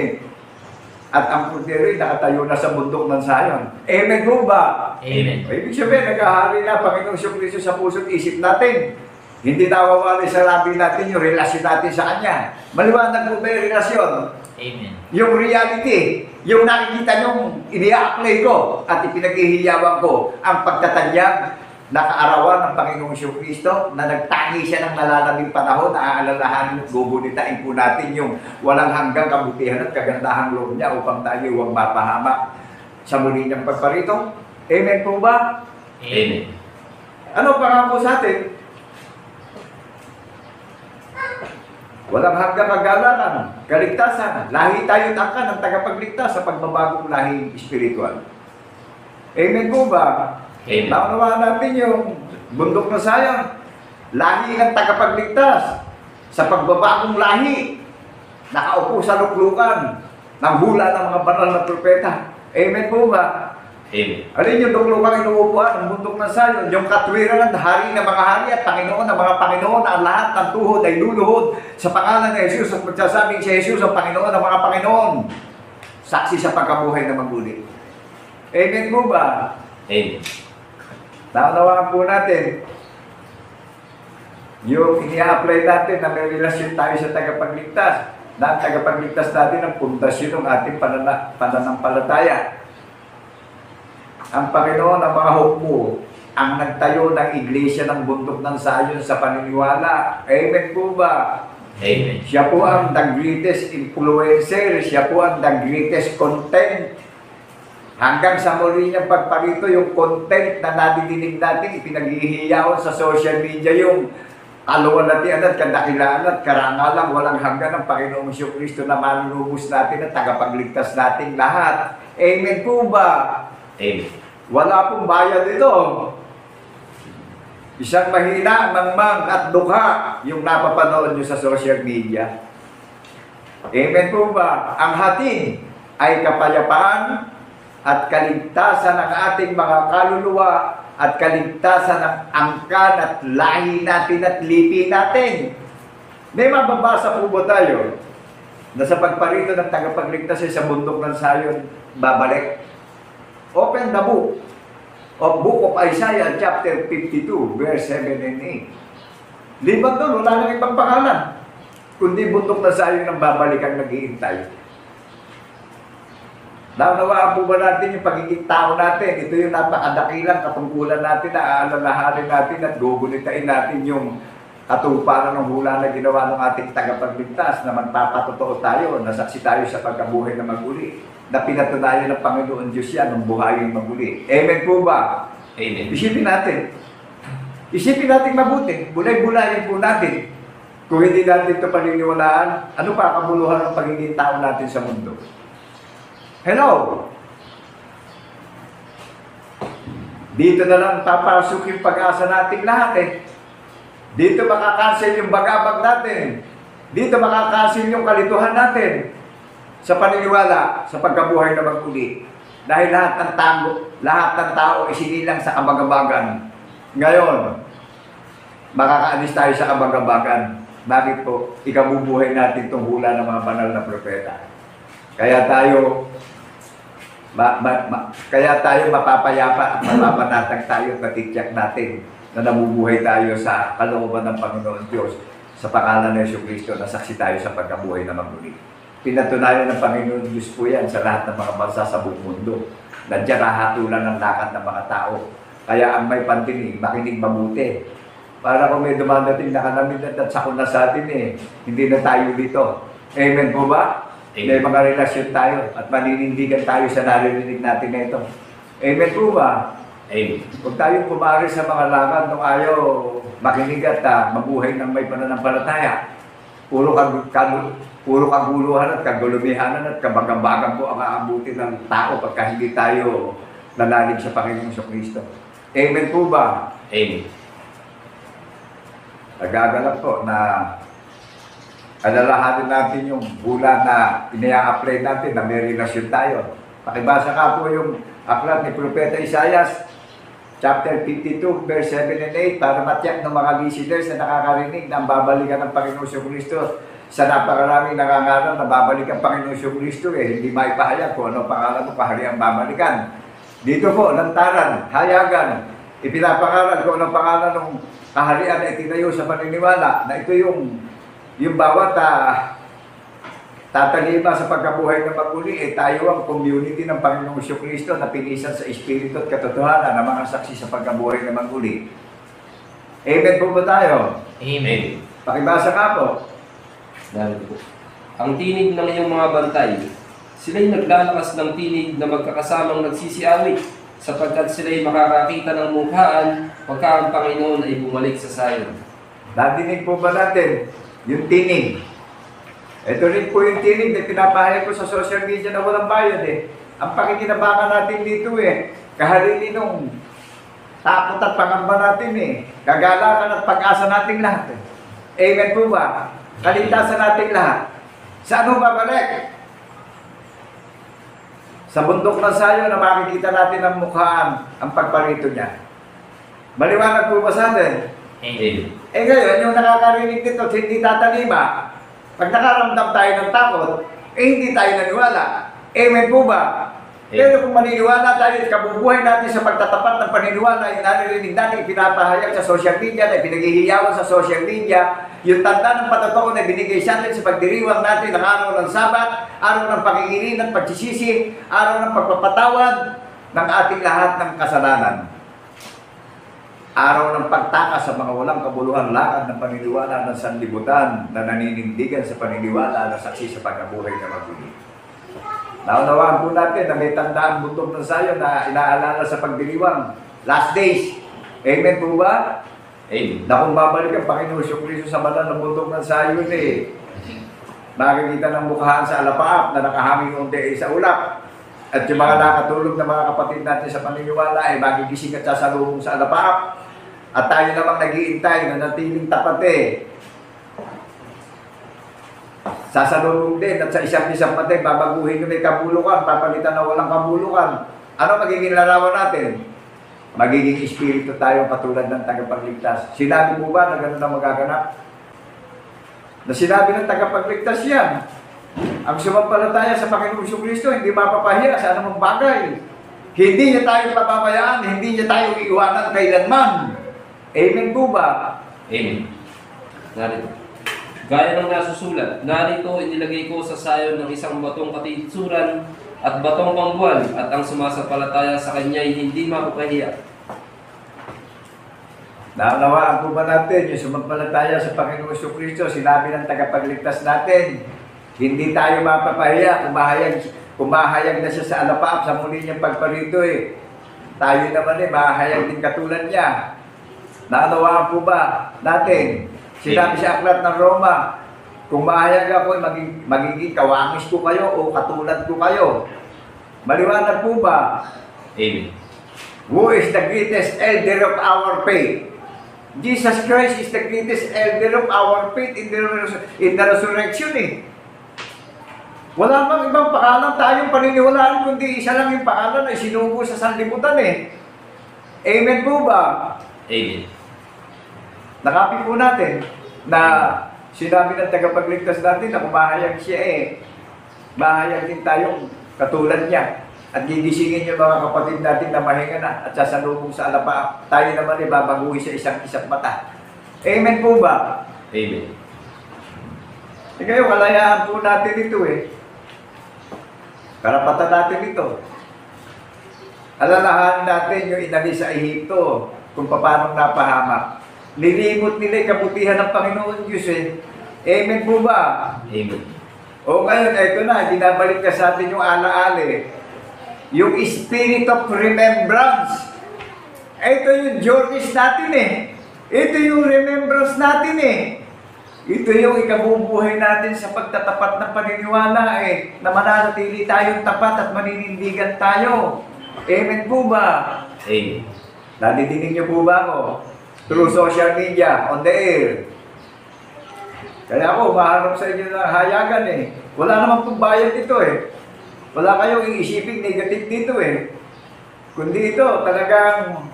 At ang Kordero ay nakatayo na sa bundok ng Zion. Amen po ba? Amen. Ibig sabihin, nag-ahari na Panginoong Kristo sa puso't isip natin. Hindi nawawala sa labi natin yung relasyon natin sa Kanya. Maliwanag po ba yung relasyon? Amen. Yung reality, yung nakikita nyong ini-apply ko at ipinaghihiyawan ko ang pagtatanyag na kaarawan ng Panginoong Kristo na nagtangi siya ng nalalabing panahon na aalalahanin at gugunitain po natin yung walang hanggang kabutihan at kagandahang loob niya upang tayo huwag mapahamak sa muli niyang pagparito. Amen po ba? Amen. Ano pangako sa atin? Walang hanggang kagalakan, kaligtasan. Lahi tayo tangka ng tagapagligtas sa pagbabagong lahi espiritual. Amen po ba? Amen. Naunawaan natin yung bundok na Zion. Lahi ng tagapagligtas sa pagbabagong lahi. Nakaupo sa luklukan ng hula ng mga banal na propeta. Amen po ba? Amen. Alin yung luklukang inuupuan ng bundok ng Zion? Yung katwiran ng hari ng mga hari at Panginoon ng mga Panginoon na ang lahat ng tuhod ay luluhod sa pangalan ng Jesus at magsasabing si Jesus ang Panginoon ng mga Panginoon. Saksi sa pagkabuhay na maguli. Amen po ba? Amen. Naunawaan po natin yung ini-apply natin na may relasyon tayo sa tagapagligtas. Na ang tagapagligtas natin ang pundasyon ng ating pananampalataya. Ang Panginoon ang mga hukbo ang nagtayo ng iglesia ng bundok ng Zion sa paniniwala. Amen po ba? Amen. Siya po ang the greatest influencer. Siya po ang the greatest content. Hanggang sa muli niyang pagparito, yung content na nadidinig natin, ipinaghihiyawan sa social media, yung kaluwalhatian at kadakilaan at karangalan, walang hanggan ng Panginoong Kristo na manlubos natin at tagapagligtas natin lahat. Amen po ba? Amen. Wala pong bayad ito. Isang mahina, mangmang at dukha yung napapanood nyo sa social media. Amen po ba? Ang hatid ay kapayapaan, at kaligtasan ng ating mga kaluluwa at kaligtasan ng angkan at lahi natin at lipi natin. May mababasa po ba tayo na sa pagparito ng tagapagligtas sa bundok ng Sayon, babalik? Open the book of Isaiah chapter 52, verse 7 and 8. Liban doon, wala nang ibang pangalan, kundi bundok ng Sayon ang babalik ang naghihintay. Naunawaan po ba natin yung pagiging tao natin? Ito yung napakadakilang katungkulan natin na aalalahanin natin at gugunitain natin yung katuparan ng hula na ginawa ng ating tagapagligtas na magpapatotoo tayo, nasaksi tayo sa pagkabuhay na maguli, na pinatunayan ng Panginoon Diyos yan ng buhayin maguli. Amen po ba? Amen. Isipin natin. Isipin natin mabuti. Bulay-bulayin po natin. Kung hindi natin ito paniniwalaan, ano pa kabuluhan ng pagiging tao natin sa mundo? Hello? Dito na lang papasok yung pag-asa natin lahat eh. Dito makakancel yung bagabag natin. Dito makakancel yung kalituhan natin sa paniniwala, sa pagkabuhay na maguli. Dahil lahat ng tao isinilang sa kabagabagan. Ngayon, makakaalis tayo sa kabagabagan. Bakit po? Ikabubuhay natin itong hula ng mga banal na propeta. Kaya tayo mapapayapa at mapapanatag tayo at matitiyak natin na nabubuhay tayo sa kalooban ng Panginoon Diyos sa pangalan ng Jesucristo na saksi tayo sa pagkabuhay na maguli. Pinatunayan ng Panginoon Diyos po yan sa lahat ng mga bansa sa buong mundo. Nandiyan hahatulan ng lakad ng mga tao. Kaya ang may pandinig, makinig mabuti. Para kung may dumadating na kalamidad at sakuna sa atin hindi na tayo dito. Amen po ba? May mga relasyon tayo at maninindigan tayo sa naririnig natin na ito. Amen po ba? Amen. Huwag tayong kumari sa mga lakad nung ayaw makinig at mabuhay ng may pananampalataya. Puro kaguluhan at kagulumihanan at kabagabagan po ang aabutin ng tao pagka hindi tayo nanalig sa Panginoong Kristo. Amen po ba? Amen. Nagagalap po na alalahanin natin yung hula na ina-apply natin na may relasyon tayo. Pakibasa ka po yung aklat ni Propeta Isaiah, chapter 52, verse 7 and 8, para matiyak ng mga listeners na nakakarinig na ang babalikan ng Panginoon Kristo sa napakaraming nangangaral na babalikan ang Panginoon Kristo hindi maipahayag kung ano pangalan mo kahariang babalikan. Dito po, lantaran, hayagan, ipinapangaral kung ano pangalan ng kaharian na itinayo sa paniniwala na ito yung bawat tatalima sa pagkabuhay na maguli, tayo ang community ng Panginoong Kristo na pinisan sa Espiritu at katotohanan ng mga saksi sa pagkabuhay na maguli. Amen po ba tayo? Amen. Pakibasa ka po. Narito po. Ang tinig ng iyong mga bantay, sila'y naglalakas ng tinig na magkakasamang nagsisiawit, sapagkat sila'y makakakita ng mukhaan pagka ang Panginoon ay bumalik sa Sayon. Nadinig po ba natin yung tinig? Ito rin po yung tinig na pinapahayag ko sa social media na walang bayad Ang pakikinabangan natin dito kahalili nung takot at pangamba natin kagalakan at pag-asa nating lahat Amen po ba? Kaligtasan nating lahat. Saan mo babalik? Sa bundok ng Sayon na makikita natin ang mukhaan, ang pagparito niya. Maliwanag po ba sa atin? Amen. Ngayon, yung nakakarinig nito at hindi tatalima, pag nakaramdam tayo ng takot, hindi tayo naniwala. Amen po ba? Pero kung maniniwala tayo, kabubuhay natin sa pagtatapat ng paniniwala, yung naririnig natin, pinapahayag sa social media, na pinaghihiyawan sa social media, yung tanda ng patotoo na binigay sa atin sa pagdiriwang natin ng araw ng Sabat, araw ng pag-iingin at pagsisisi, araw ng pagpapatawad ng ating lahat ng kasalanan. Araw ng pagtakas sa mga walang kabuluhan lakad ng paniniwala ng sanlibutan na naninindigan sa paniniwala na saksi sa pagkabuhay na maguli. Naunawaan po natin na may tandaan bundok ng Sayon na inaalala sa pagdiriwang. Last days. Amen po ba? Amen. Na kung babalik ang Panginoon Kristo sa banal ng bundok ng Sayon makikita ng mukhaan sa alapaap na nakahanging unti sa ulap. At yung mga nakatulog na mga kapatid natin sa paniniwala magigising at sasalubong sa alapaap. At tayo namang nag-iintay na natiling tapat sasalubong din at sa isang patay, babaguhin yung may kabulukan, papalitan na walang kabulukan. Ano magiging larawan natin? Magiging espiritu tayo katulad ng tagapagligtas. Sinabi mo ba na gano'n na magaganap? Na sinabi ng tagapagligtas yan. Ang sumampalataya sa Panginoong Kristo hindi mapapahiya sa anumang bagay. Hindi niya tayo papabayaan, hindi niya tayo iiwanan kailanman. Amen po ba? Amen. Narito. Gaya ng nasusulat, narito inilagay ko sa sayon ng isang batong katitsuran at batong pangbuwan, at ang sumasampalataya sa kanya ay hindi mapapahiya. Naunawaan po ba natin yung sumampalataya sa Panginoong Kristo, sinabi ng tagapagligtas natin, hindi tayo mapapahiya, kumahayag na siya sa alapaap sa muli niyang pagparito eh. Tayo naman eh, mahayag din katulad niya. Naunawaan po ba natin? Sinabi sa aklat ng Roma, kung mahayag ako, magiging kawangis ko kayo o katulad ko kayo. Maliwanag po ba? Amen. Who is the greatest elder of our faith? Jesus Christ is the greatest elder of our faith in the resurrection eh. Wala bang ibang pangalan tayong paniniwalaan, kundi isa lang yung pangalan ay sinugo sa sanlibutan eh. Amen po ba? Amen. Nakapit po natin na sinabi ng tagapagligtas natin na kumahayag siya eh. Mahayag din tayong katulad niya. At gigisingin yung mga kapatid natin na mahinga na at sasalubong sa alapa. Tayo naman eh, babaguhin sa isang mata. Amen po ba? Amen. E kayo, kalayaan po natin ito eh. Karapatan natin ito. Alalahanin natin yung inalis sa Ehipto kung paano napahamak. Nilimot nila yung kabutihan ng Panginoon Diyos eh. Amen po ba? Amen. O ngayon, ito na, ginabalik ka sa atin yung alaala yung spirit of remembrance. Ito yung journeys natin eh. Ito yung remembrance natin eh. Ito yung ikabubuhay natin sa pagtatapat ng paniniwala eh. Na mananatili tayong tapat at maninindigan tayo. Amen po ba? Amen. Nadidinig niyo po ba ako? Through social media, on the air. Kaya ako, maharap sa inyo ng hayagan eh. Wala naman pong bayad dito eh. Wala kayong iisipin negative dito eh. Kundi ito, talagang,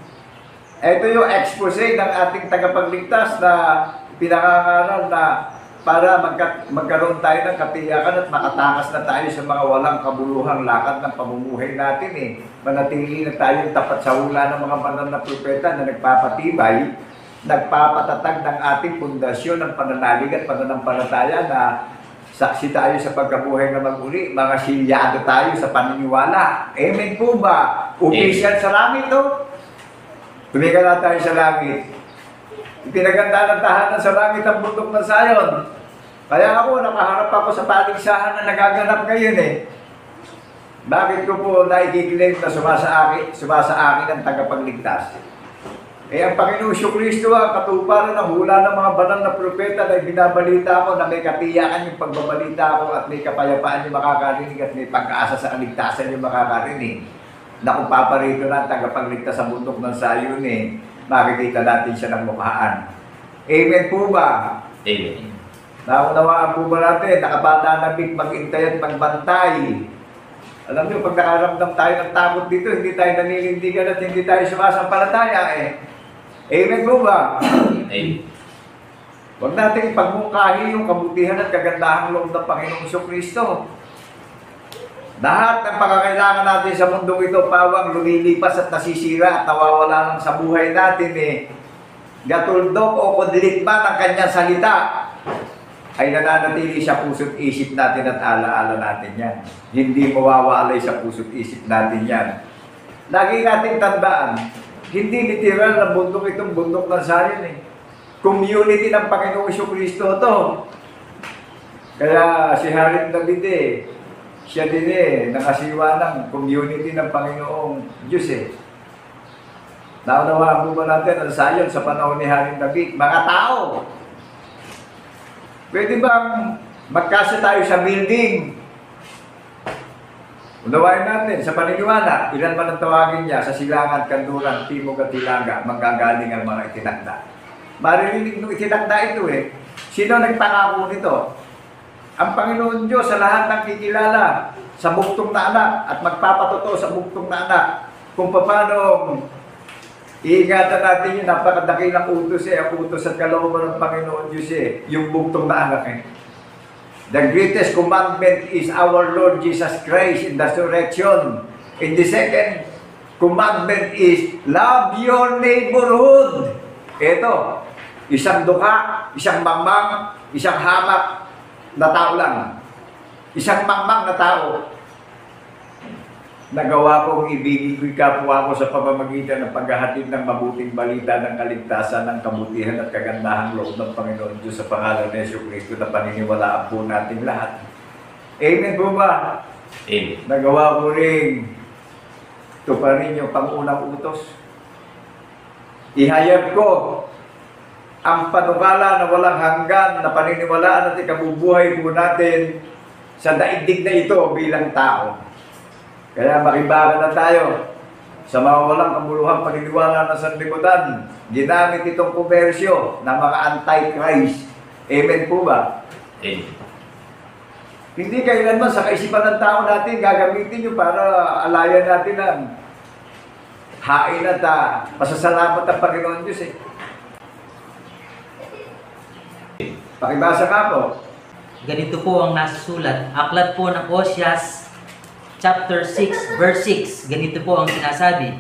ito yung expose ng ating tagapagligtas na pinangangaral na para magkaroon tayo ng katiyakan at makatakas na tayo sa mga walang kabuluhang lakad ng pamumuhay natin eh. Manatili na tayong tapat sa hula ng mga banal na propeta na nagpapatibay, nagpapatatag ng ating pundasyon ng pananalig at pananampalataya na saksi tayo sa pagkabuhay na mag-uli, mga silyado tayo sa paniniwala. Amen po ba? Official sa langit to? Tumiga na tayo sa langit. Pinaganda ng tahanan sa langit ang bundok ng Sayon. Kaya ako, nakaharap ako sa paligsahan na nagaganap ngayon eh. Bakit ko po naikiklaim na sumasa akin ang tagapagligtas? Eh, ang Panginoong Kristo ang katuparan ng hula ng mga banal na propeta na binabalita ko na may katiyakan yung pagbabalita ko at may kapayapaan yung makakarinig at may pag-aasa sa kaligtasan yung makakarinig. Na kung paparito na ang tagapagligtas sa bundok ng Sayon eh, makikita natin siya ng mukhaan. Amen po ba? Amen. Naunawaan po ba natin, nakapananabik mag-intay at magbantay. Alam niyo, pag nakaramdam tayo ng takot dito, hindi tayo naninindigan at hindi tayo sumasampalataya eh. Amen po ba? Amen. Huwag natin pagmungkahi yung kabutihan at kagandahang loob ng Panginoong Kristo. Lahat ng pangangailangan natin sa mundong ito, pawang lumilipas at nasisira at nawawala lang sa buhay natin eh. Gatuldok o kudlit ba ng kanyang salita ay nananatili sa puso't isip natin at alaala natin yan. Hindi mawawalay sa puso't isip natin yan. Lagi natin tandaan, hindi literal na bundok itong bundok ng Sayon eh. Community ng Panginoong Kristo to. Kaya si Haring David eh, siya din eh, nakasiwa ng community ng Panginoong Diyos eh. Naunawaan po ba natin ang Sayon sa panahon ni Haring David? Mga tao, pwede bang magkasya tayo sa building? Unawain natin sa paniniwala, ilan man ang tawagin niya sa silangan, kanduran, timog at hilaga, manggagaling ang mga itinakda. Maririnig nung itinakda ito eh. Sino nagpangako nito? ang Panginoon Diyos sa lahat ng kikilala sa buktong na anak at magpapatotoo sa buktong na anak kung paano iingatan natin yung napakadakilang utos ang utos at kalooban ng Panginoon Diyos yung buktong na anak The greatest commandment is our Lord Jesus Christ in the resurrection. And the second commandment is love your neighborhood. Ito, isang duka, isang mangmang, isang hamak na tao lang. Isang mangmang na tao. Nagawa kong ibigin ko'y kapwa ko sa pamamagitan ng paghahatid ng mabuting balita ng kaligtasan, ng kabutihan at kagandahang loob ng Panginoon Diyos sa pangalan ni Jesucristo na paniniwalaan po natin lahat. Amen po ba? Amen. Nagawa ko rin tuparin yung pangunang utos. Ihayag ko ang panukala na walang hanggan na paniniwalaan at ikabubuhay po natin sa daigdig na ito bilang tao. Kaya makibaga na tayo sa mga walang kamuluhang paniniwala ng sanlibutan. Ginamit itong komersyo ng mga anti-Christ. Amen po ba? Amen. Hindi kailanman sa kaisipan ng tao natin gagamitin nyo para alayan natin ang hain at pasasalamat ng Panginoon Diyos Pakibasa nga po. Ganito po ang nasa sulat. Aklat po ng Oseas chapter 6 verse 6. Ganito po ang sinasabi.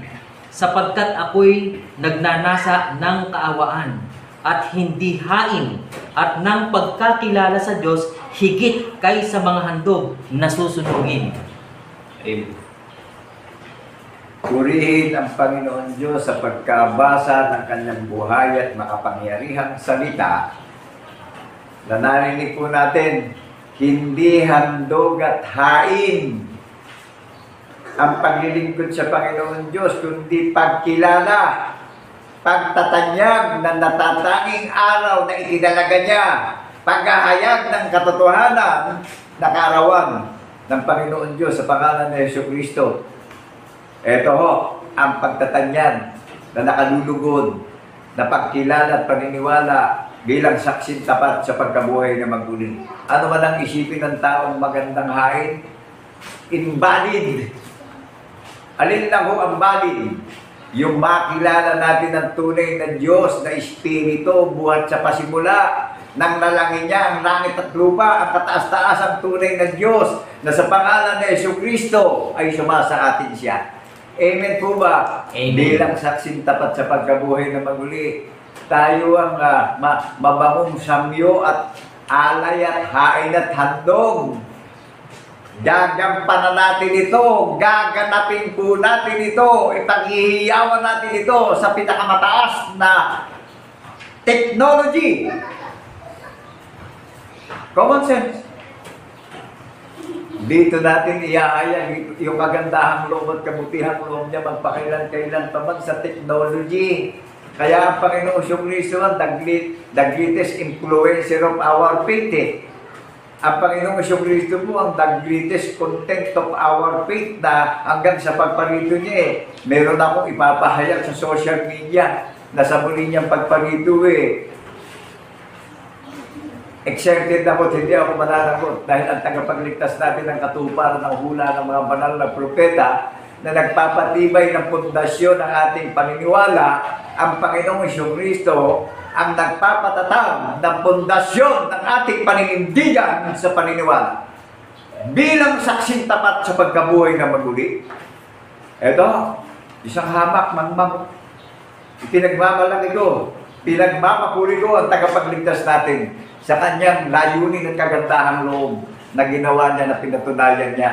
Sapagkat ako'y nagnanasa ng kaawaan at hindi hain at ng pagkakilala sa Diyos higit kaysa mga handog na susunugin. Amen. Purihin ang Panginoon Diyos sa pagkabasa ng kanyang buhay at makapangyarihang salita na narinig po natin, hindi handog at hain ang paglilingkod sa Panginoon Diyos, kundi pagkilala, pagtatanyag ng natatanging araw na itinalaga niya, paghahayag ng katotohanan na kaarawan ng Panginoon Diyos sa pangalan ni Jesucristo. Ito ho, ang pagtatanyag na nakalulugod, na pagkilala at paniniwala bilang saksin tapat sa pagkabuhay na maguli. Ano man ang isipin ng taong magandang hain? Invalid. Alin lang ho ang valid? Yung makilala natin ang tunay na Diyos, na Espiritu, buhat sa pasimula, nang nalangin niya ang langit at lupa, ang kataas-taas ang tunay na Diyos, na sa pangalan ni Jesucristo ay sumasa atin siya. Amen po ba? Amen. Bilang saksin tapat sa pagkabuhay na maguli, tayo ang mabangong samyo at alay at hain at handog. Gagampanan natin ito, gaganapin po natin ito, ipaghihiyawan natin ito sa pinakamataas na technology. Common sense. Dito natin iaayag yung kagandahang loob at kabutihang loob niya magpakailan-kailan pa man sa technology. Kaya ang Panginoong Jesucristo ang the greatest influencer of our faith. Ang Panginoong Jesucristo po ang the greatest content of our faith na hanggang sa pagparito niya meron akong ipapahayag sa social media na sa muli niyang pagparito excited ako, hindi ako mananagot dahil ang tagapagligtas natin ng katuparan ng hula ng mga banal na propeta na nagpapatibay ng pundasyon ng ating paniniwala, ang Panginoong Jesucristo ang nagpapatatag ng pundasyon ng ating paninindigan sa paniniwala. Bilang saksing tapat sa pagkabuhay na maguli, eto, isang hamak, mangmang, pinagmamalaki ko, pinagmamapuri ko ang tagapagligtas natin sa kanyang layunin at kagandahang loob na ginawa niya, na pinatunayan niya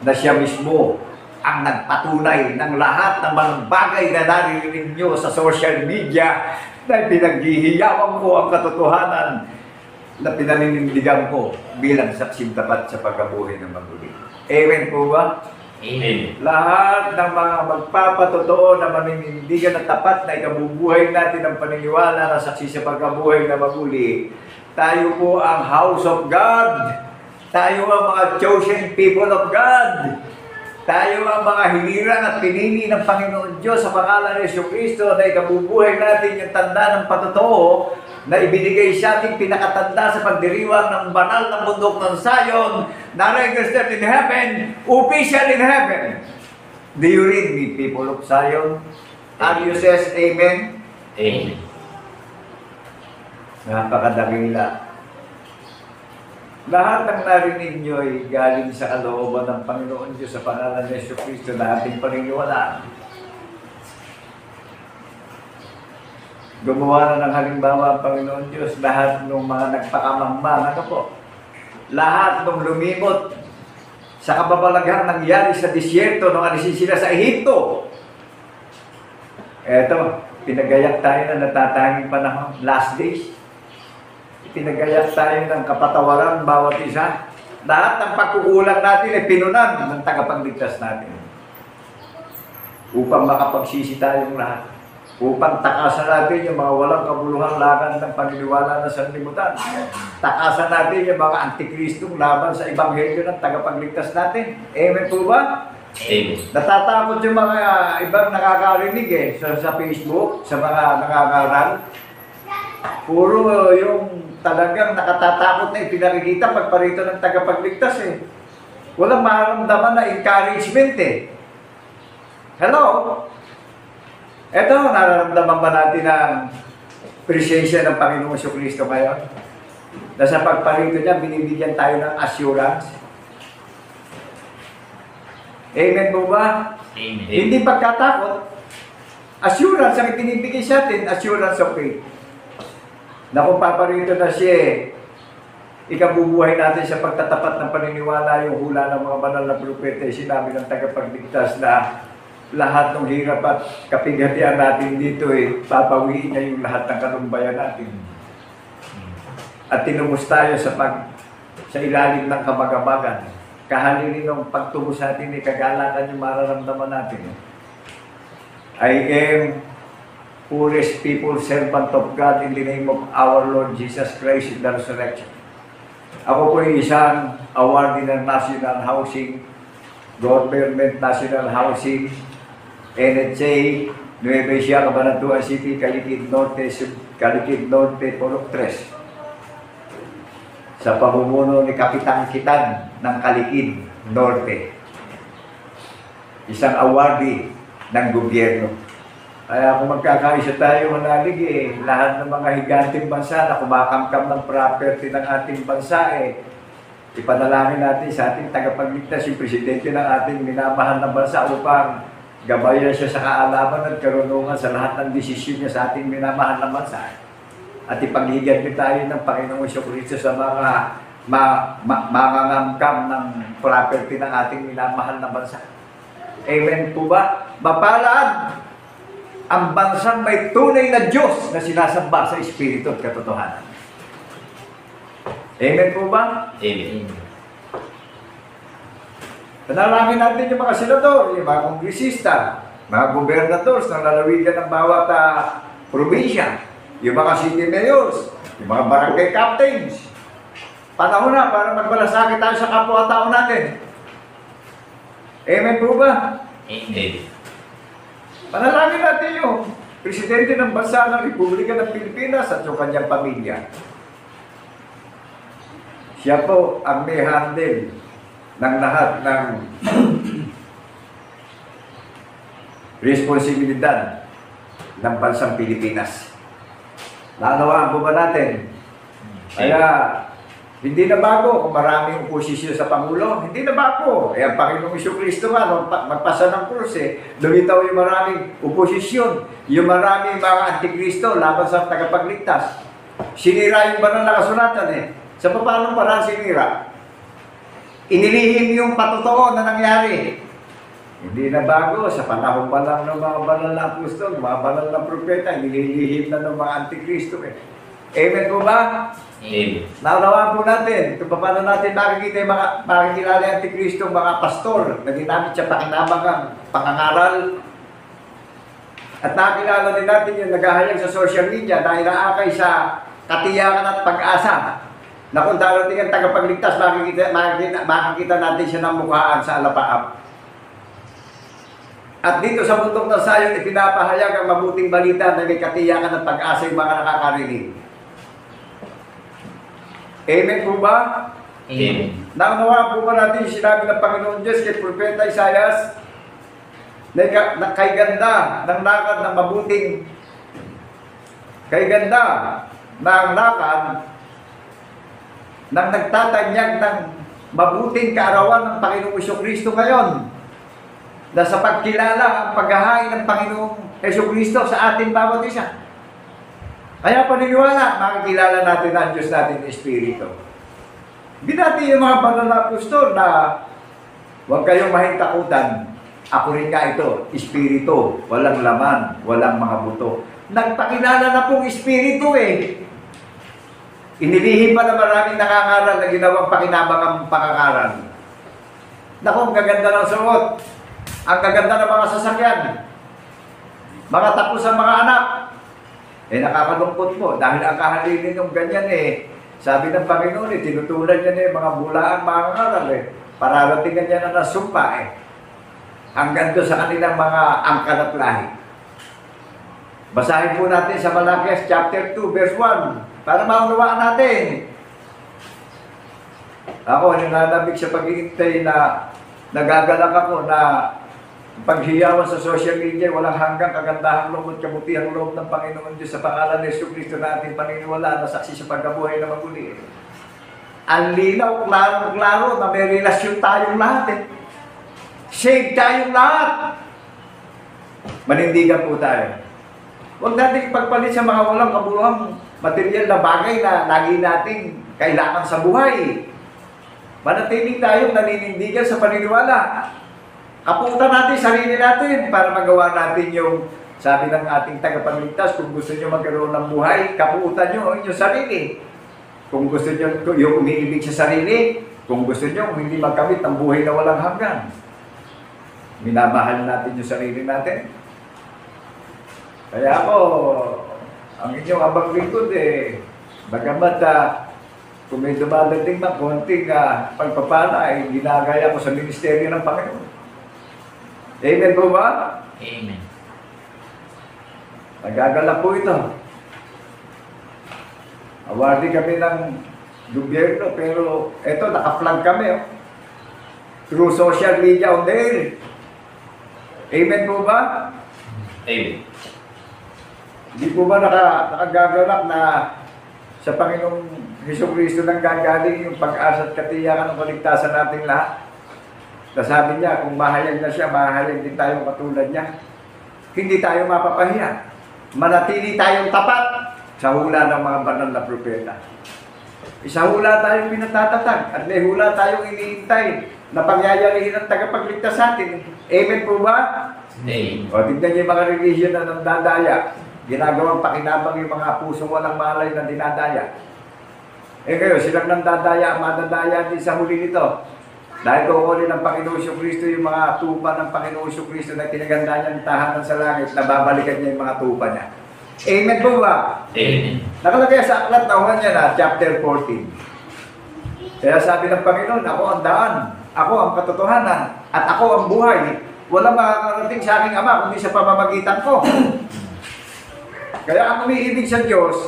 na siya mismo ang nagpatunay ng lahat ng mga bagay na naririnig nyo sa social media na pinaghihiyawan ko ang katotohanan na pinaninindigan ko bilang saksing tapat sa pagkabuhay ng maguli. Amen po ba? Amen. Lahat ng mga magpapatotoo na maninindigan na tapat na ikabubuhay natin ang paniniwala na saksi sa pagkabuhay na maguli, tayo po ang house of God. Tayo ang mga chosen people of God. Tayo ang mga hiliran at pinili ng Panginoon Diyos sa pangalan ni Jesucristo na ikabubuhay natin yung tanda ng patotoo na ibinigay sa ating pinakatanda sa pagdiriwang ng banal ng bundok ng Zion, na registered in heaven, official in heaven. Do you read me, people of Zion? Are you says amen? Amen. Napakadakila. Lahat ng narinig nyo ay galing sa kalooban ng Panginoon Diyos sa pangalan ni Yesu Cristo na ating paniniwalaan. Gumawa na ng halimbawa ang Panginoon Diyos, lahat ng mga nagpakamangmang, ano po? Lahat ng lumimot sa kababalaghan nangyari sa disyerto nung alisin sila sa Ehipto. Eto, pinagayak tayo na natatanging panahon, last days. Pinagayak tayo ng kapatawaran bawat isa. Lahat ng pagkukulang natin ay pinunan ng tagapagligtas natin. Upang makapagsisi tayong lahat. Upang takasan natin yung mga walang kabuluhang laban ng paniniwala na sanlibutan. Takasan natin yung mga antikristong laban sa ebanghelyo ng tagapagligtas natin. Amen po ba? Amen. Natatakot yung mga ibang nakakarinig sa Facebook, sa mga nakakaral. Puro yung talagang nakatatakot na ipinakikita pagparito ng tagapagligtas Walang maramdaman na encouragement Hello? Eto, nararamdaman ba natin ang presensya ng Panginoong Jesucristo ngayon? Na sa pagparito niya, binibigyan tayo ng assurance. Amen po ba? Amen. Hindi pagkatakot. Assurance ang itinibigay sa atin, assurance of faith. Na kung paparito na siya, ikabubuhay natin sa pagtatapat ng paniniwala yung hula ng mga banal na propeta, sinabi ng tagapagligtas na lahat ng hirap at kapighatian natin dito papawiin niya yung lahat ng kalumbayan natin. At tinubos tayo sa ilalim ng kabagabagan. Kahalili ng pagtubos natin kagalakan yung mararamdaman natin. I am poorest people, servant of God in the name of our Lord Jesus Christ in the resurrection. Ako po isang awardee ng National Housing, Government National Housing, NHA, Nueva Ecija, Cabanatuan City, Caligid Norte, Purok 3. Sa pamumuno ni Kapitang Kitan ng Caligid Norte. Isang awardee ng gobyerno. Kaya kung magkakaisa tayo manalig lahat ng mga higanteng bansa na kumakamkam ng property ng ating bansa ipanalangin natin sa ating tagapagligtas yung presidente ng ating minamahal na bansa upang gabayan siya sa kaalaman at karunungan sa lahat ng desisyon niya sa ating minamahal na bansa. At ipaghigan din tayo ng Panginoong Jesucristo sa mga mangangamkam ng property ng ating minamahal na bansa. Amen po ba? Mapalad ang bansang may tunay na Diyos na sinasamba sa Espiritu at katotohanan. Amen po ba? Amen. Panalangin natin yung mga senador, yung mga kongresista, mga gobernadors ng lalawigan ng bawat probinsya, yung mga city mayors, yung mga barangay captains. Panahon na para magbalasakit tayo sa kapwa-tao natin. Amen po ba? Amen. Panalangin natin yung presidente ng bansa ng Republika ng Pilipinas at yung kanyang pamilya. Siya po ang may handle ng lahat ng responsibilidad ng bansang Pilipinas. Naunawaan po ba natin? Kaya, hindi na bago kung maraming oposisyon sa Pangulo. Hindi na bago. Ang Panginoong Jesucristo nga, nung magpasa ng krus lumitaw yung maraming oposisyon, yung maraming mga antikristo laban sa tagapagligtas. Sinira yung banal na kasulatan Sa paano parang sinira? Inilihim yung patotoo na nangyari. Hindi na bago. Sa panahon pa lang ng mga banal na apostol, mga banal na propeta, inilihim na ng mga antikristo Amen po ba? Amen. Naunawaan po natin kung paano natin makikita yung makikilala yung antikristo, mga pastor na ginamit siya pakinabang pangangaral. At nakilala din natin yung naghahayag sa social media dahil naakay sa katiyakan at pag-asa na kung darating ang tagapagligtas, makikita natin siya ng mukhaan sa alapaap. At dito sa bundok ng Zion, ipinapahayag ang mabuting balita na may katiyakan at pag-asa yung mga nakakarinig. Amen po ba? Amen. Naunawaan po ba natin yung sinabi ng Panginoon Diyos kay Propeta Isaias na kay ganda ng lakad ng mabuting kay ganda ng lakad ng nagtatanyag ng mabuting kaarawan ng Panginoong Jesucristo ngayon na sa pagkilala ang paghahain ng Panginoong Jesucristo sa ating bawat isa. Kaya paniniwala, makikilala natin ang Diyos natin ng Espiritu. Binati yung mga banal na apostol na huwag kayong mahintakutan. Ako rin nga ito, Espiritu, walang laman, walang mga buto. Nagpakilala na pong Espiritu eh. Inilihim pa na maraming nangangaral na ginawang pakinabang ang pangangaral. Naku, ang gaganda ng suot. Ang gaganda ng mga sasakyan. Mga tapos ang mga anak. Nakakalungkot po dahil ang kahalilin ng ganyan sabi ng Panginoon tinutulan niya mga bulaan mga ngaral pararatingan niya na nasumpa hanggang doon sa kanilang mga angkan at lahi. Basahin po natin sa Malakias chapter 2 verse 1 para maunawaan natin. Ako nananabik sa paghihintay na nagagalak ako na paghiyawan sa social media, walang hanggang kagandahang loob at kabutihang loob ng Panginoon Diyos sa pangalan ni Jesucristo na ating paniniwalaan na saksi sa pagkabuhay na maguli. Ang linaw, klaro na may relasyon tayong lahat Save tayong lahat. Manindigan po tayo. Huwag natin pagpalit sa mga walang kabuluhang material na bagay na lagi nating kailangan sa buhay. Manatiling tayong naninindigan sa paniniwala. Kaputan natin sarili natin para magawa natin yung sabi ng ating tagapagligtas, kung gusto nyo magkaroon ng buhay, kaputan nyo ang inyong sarili. Kung gusto nyo yung umiibig sa sarili, kung gusto nyo hindi magkamit ang buhay na walang hanggan. Minamahal natin yung sarili natin. Kaya ako, ang inyong abang lingkod bagamat kung may dumadating ng konting pagpapala ay ginagaya ko sa ministeryo ng Panginoon. Amen po ba? Amen. Nagagalak po ito. Awarding kami ng gobyerno pero eto naka-flag kami through social media on the air. Amen po ba? Amen. Hindi po ba nakagagalak na sa Panginoong Jesucristo nang gagaling yung pag-asa at katiyakan ng kaligtasan nating lahat? Sabi niya, kung mahayag na siya, mahayag din tayo katulad niya. Hindi tayo mapapahiya. Manatili tayong tapat sa hula ng mga banal na propeta. Isa hula tayong pinatatatag at may hula tayong iniintay na pangyayarihin ng tagapagligtas sa atin. Amen po ba? Amen. O, tignan niyo yung mga religion na nandadaya. Ginagawang pakinabang yung mga pusong walang malay na dinadaya. Ngayon, silang nandadaya, madadaya din sa huli nito. Dahil kukunin ng Panginoon Jesucristo yung mga tupa ng Panginoon Jesucristo na tinaganda niya ng tahanan sa langit, na babalikan niya yung mga tupa niya. Amen po ba? Amen. Nakalagay sa aklat na uhan niya chapter 14. Kaya sabi ng Panginoon, ako ang daan, ako ang katotohanan, at ako ang buhay. Walang makakarating sa aking Ama, kundi sa pamamagitan ko. Kaya ang umiibig sa Diyos,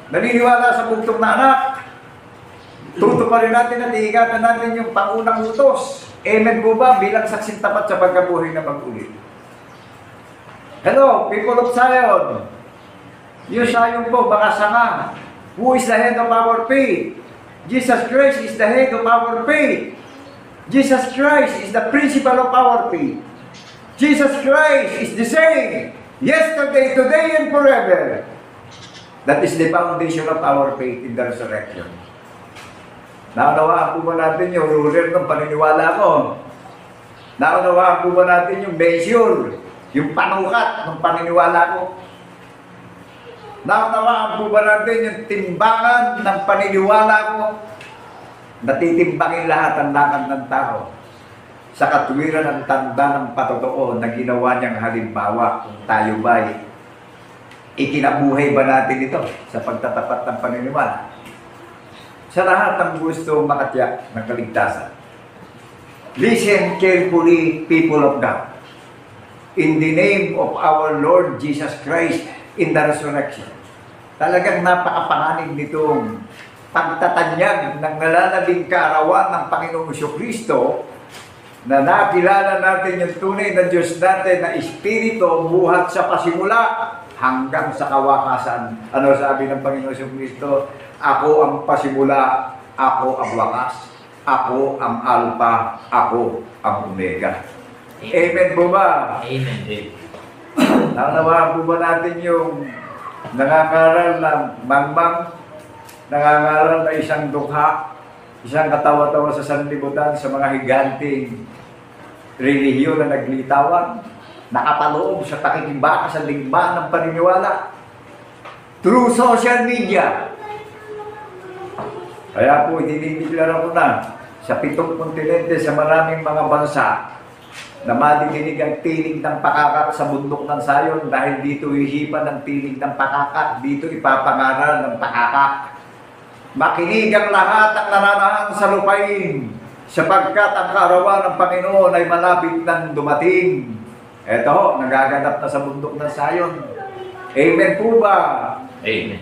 naniniwala sa bugtong na anak, tutuparin natin at iingatan natin yung pangunang utos. Amen po ba? Bilang saksing tapat sa pagkabuhay na mag-ulit. Hello, people of Zion. Yung Zion po, baka sanga. Who is the head of our faith? Jesus Christ is the head of our faith. Jesus Christ is the principal of our faith. Jesus Christ is the same. Yesterday, today, and forever. That is the foundation of our faith in the resurrection. Naunawaan po ba natin yung ruler ng paniniwala ko? Naunawaan po ba natin yung measure, yung panukat ng paniniwala ko? Naunawaan po ba natin yung timbangan ng paniniwala ko? Natitimbangin lahat ang lakad ng tao sa katwiran ng tanda ng patotoo na ginawa niyang halimbawa kung tayo ba'y ikinabuhay ba natin ito sa pagtatapat ng paniniwala? Sa lahat ng gusto makatiyak ng kaligtasan. Listen carefully, people of God. In the name of our Lord Jesus Christ in the resurrection. Talagang napakapanganib nitong pagtatanyag ng nalalabing kaarawan ng Panginoong Kristo, na nakilala natin yung tunay na Diyos natin na Espiritu buhat sa pasimula hanggang sa kawakasan. Ano sabi ng Panginoong Kristo? Ako ang pasimula, ako ang wakas, ako ang Alpha, ako ang Omega. Amen po ba? Amen. Nanawaan po ba natin yung nangangaral na mangmang, nangangaral na isang dukha, isang katawa-tawa sa sanlibutan sa mga higanting relihiyon na naglitawan, nakapaloob sa pakikibaka sa lingba ng paniniwala through social media. Kaya po, dinideklara ko na sa 7 kontinente, sa maraming mga bansa, na madidinig ang tinig ng pakakak sa bundok ng Sayon, dahil dito hihipan ng tinig ng pakakak, dito ipapangaral ng pakakak. Makinig ang lahat ang nananahan sa lupain, sapagkat ang kaarawan ng Panginoon ay malapit nang dumating. Eto, nagaganap na sa bundok ng Sayon. Amen po ba? Amen.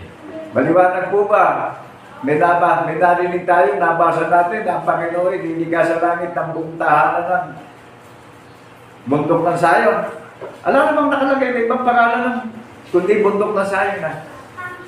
Maliwanag po ba? May narinig tayo, nabasa natin, ang Panginoon ay liliga sa langit ng buong tahanan ng bundok ng Sayon. Alam namang nakalagay, may ibang pangalan kundi bundok ng Sayon na.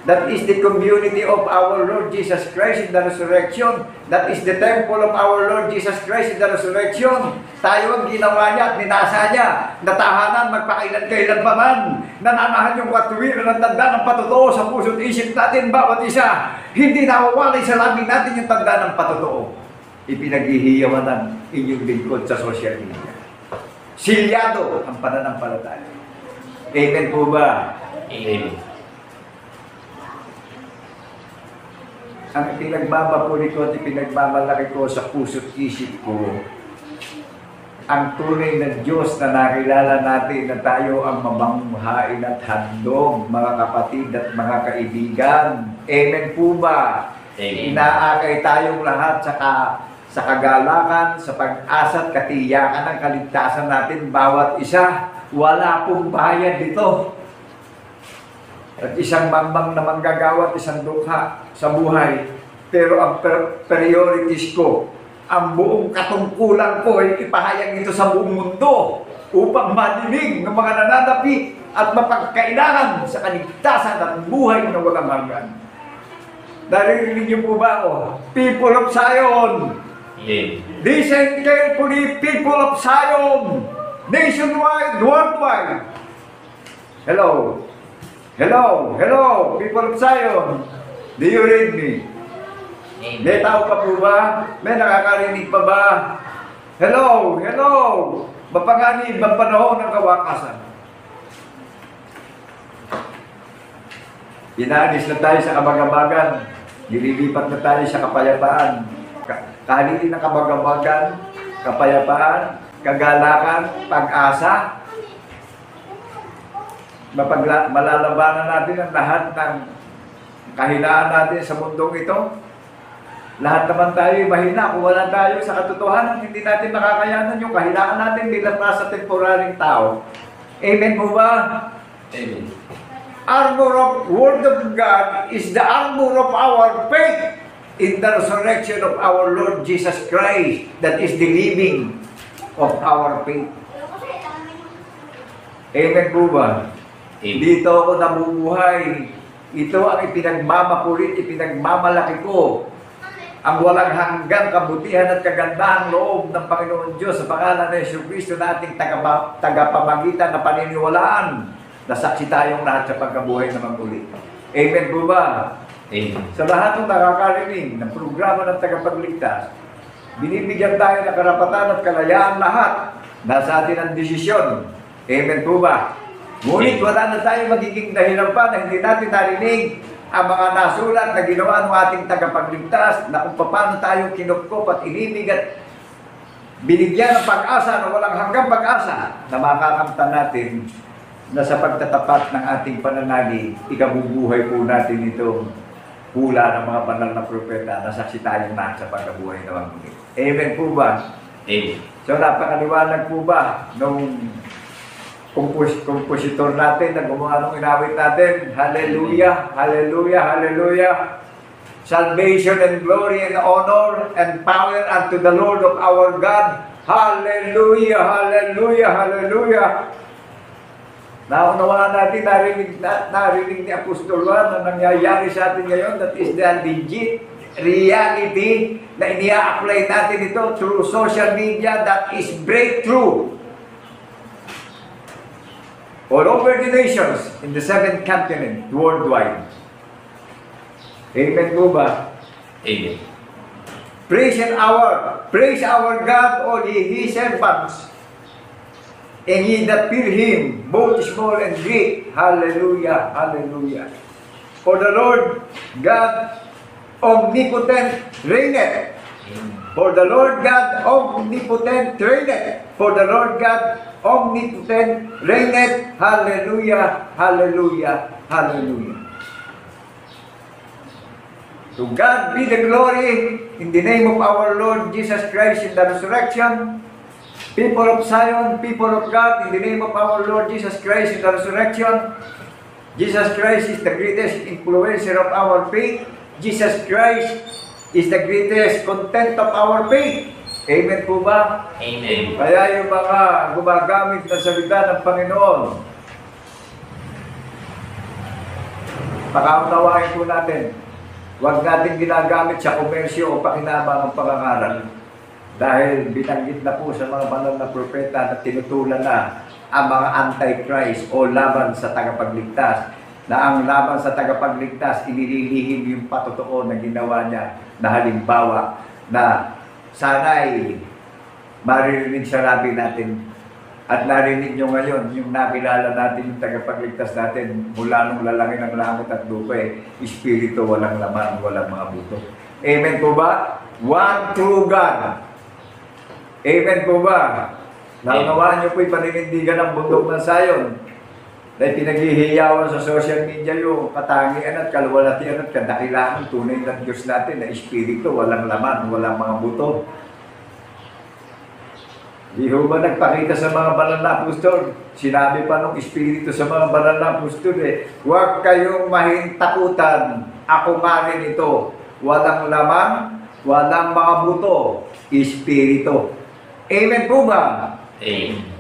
That is the community of our Lord Jesus Christ in the resurrection. That is the temple of our Lord Jesus Christ in the resurrection. Tayo ang ginawa niya at minasa niya. Natahanan magpakailan-kailan pa man. Nananahan yung katuwiran ng tanda ng patotoo sa puso't isip natin bawat isa. Hindi nawawalay sa labi natin yung tanda ng patotoo. Ipinaghihiyawan ng inyong lingkod sa social media. Silyado ang pananampalataya. Amen po ba? Amen. Ang ipinagbabapuri ko at ipinagmamalaki ko sa puso't isip ko, ang tunay na Diyos na nakilala natin na tayo ang mamanghain at handog, mga kapatid at mga kaibigan. Amen po ba? Amen. Inaakay tayong lahat sa kagalakan, sa pag-asa at katiyakan ng kaligtasan natin bawat isa. Wala pong bayad dito. At isang mambang na manggagawa at isang dukha sa buhay. Pero ang priorities ko, ang buong katungkulan ko ay ipahayag ito sa buong mundo upang madinig ng mga nananapi at mapagkailangan sa kaligtasan at buhay na walang hanggan. Narinig niyo po ba ako? People of Zion! Listen carefully, people of Zion! Nationwide, worldwide! Hello! Hello! Hello! People of Zion! Do you read me? May tao pa po ba? May nakakarinig pa ba? Hello! Hello! Mapanganib ang panahon ng kawakasan. Inaalis na tayo sa kabagabagan. Nililipat na tayo sa kapayapaan. Kahalili ng kabagabagan, kapayapaan, kagalakan, pag-asa. Malalabanan natin ang lahat ng kahinaan natin sa mundong ito. Lahat naman tayo mahina kung wala tayo sa katotohanan, hindi natin makakayanan yung kahinaan natin bilang nasa temporaryong tao. Amen po ba? Amen. Armor of Word of God is the armor of our faith in the resurrection of our Lord Jesus Christ. That is the living of our faith. Amen po ba? Dito ako nabubuhay. Ito ang ipinagmamapulit, ipinagmamalaki ko. Ang walang hanggang kabutihan at kagandahang loob ng Panginoon Diyos sa pangalan ng Jesucristo na ating tagapamagitan na paniniwalaan. Nasaksi tayong lahat sa pagkabuhay na maguli. Amen po ba? Amen. Sa lahat ng nakakarinig ng programa ng tagapagligtas, binibigyan tayo ng karapatan at kalayaan lahat. Nasa atin ang desisyon. Amen po ba? Ngunit wala na tayo magiging dahilan pa na hindi natin narinig ang mga nasulat na ginawa ng ating tagapagligtas na kung paano tayo kinupkop at inibig at binigyan ng pag-asa na walang hanggang pag-asa na makakamtan natin na sa pagtatapat ng ating pananalig, ikabubuhay po natin itong hula ng mga banal na propeta na saksi tayong na sa pagkabuhay na magmuli. Amen po ba? Amen. So napakaliwanag po ba nung kompositor natin na gumawa ng inawit natin? Hallelujah! Hallelujah! Hallelujah! salvation and glory and honor and power unto the Lord of our God. Hallelujah, hallelujah, hallelujah. Naunawaan natin, narinig ni Apostol Juan na nangyayari sa atin ngayon, that is the legit reality na inia-apply natin ito through social media, that is breakthrough. All over the nations, in the 7th continent, worldwide. Amen po ba? Amen. Praise our God, all ye his servants, and ye that fear him, both small and great. Hallelujah, hallelujah. For the Lord God omnipotent reigneth. For the Lord God omnipotent reigneth. For the Lord God omnipotent reigneth. Hallelujah, hallelujah, hallelujah. To God be the glory in the name of our Lord Jesus Christ in the resurrection. People of Zion, people of God, in the name of our Lord Jesus Christ in the resurrection. Jesus Christ is the greatest influencer of our faith. Jesus Christ is the greatest content of our faith. Amen po ba? Amen. Kaya yung mga gumagamit ng salita ng Panginoon, pakaunawain po natin, huwag natin ginagamit sa komersyo o pakinabang ang pangangaral. Dahil binanggit na po sa mga banal na propeta na tinutulan na ang mga anti-Christ o laban sa tagapagligtas, na ang laban sa tagapagligtas inililihim yung patotoo na ginawa niya na halimbawa na sana'y maririnig sa labi natin at narinig nyo ngayon yung nakilala natin yung tagapagligtas natin mula nung lalaki ng langit at lupa espiritu, walang laman, walang mga buto. Amen po ba? One true God. Amen po ba? Naunawaan niyo po yung paninindigan ng bundok ng Zion dahil pinaghihiyawan sa social media yung katangian at kalwalatian at kadakilaan tunay ng Diyos natin na espiritu, walang laman, walang mga buto. Di ho ba nagpakita sa mga banal na apostol? Sinabi pa nung espiritu sa mga banal na apostol huwag kayong mahintakutan, ako nga rin ito. Walang laman, walang mga buto, espiritu. Amen po ba? Amen.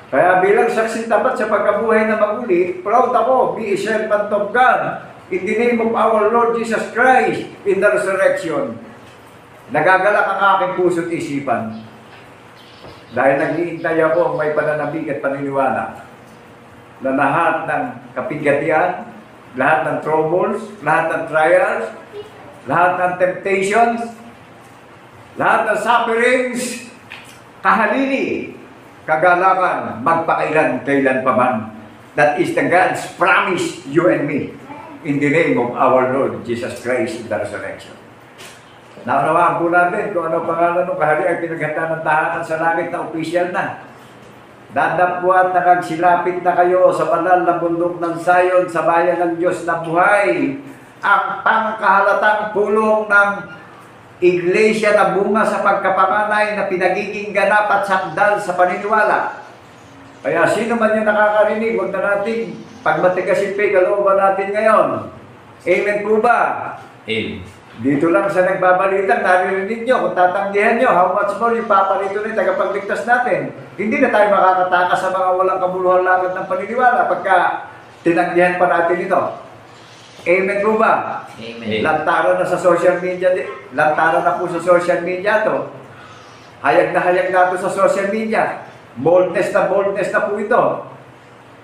Kaya bilang saksi tapat sa pagkabuhay na maguli, proud ako, be a servant of God in the name of our Lord Jesus Christ in the resurrection. Nagagalak ang aking puso't isipan dahil nag-iintay ako may pananabik at paniniwala na lahat ng kapigatian, lahat ng troubles, lahat ng trials, lahat ng temptations, lahat ng sufferings, kahalili, kagalakan, magpakailan-kailan pa man. That is the God's promise, you and me, in the name of our Lord Jesus Christ in the resurrection. Naunawaan po natin kung ano pangalan ng kaharian pinaghanda ng tahanan sa langit na opisyal na. Dadapwat na kagsilapit na kayo sa banal na bundok ng Zion sa bayan ng Diyos na buhay. Ang pangkahalatang pulong ng iglesia na bunga sa pagkapanganay na pinagiging ganap at sakdal sa paniniwala. Kaya sino man yung nakakarinig, huwag na natin pagmatigasin pa kalooban natin ngayon. Amen po ba? Amen. Dito lang sa nagbabalitan, naririnig nyo, kung tatanggihan nyo, how much more ipapalito na yung tagapagligtas natin. Hindi na tayo makakatakas sa mga walang kabuluhan lakad ng paniniwala pagka tinanggihan pa natin ito. Amen po ba? Amen. Lantaran na sa social media, lantaran na po sa social media to. Hayag na to sa social media. Boldness na po ito.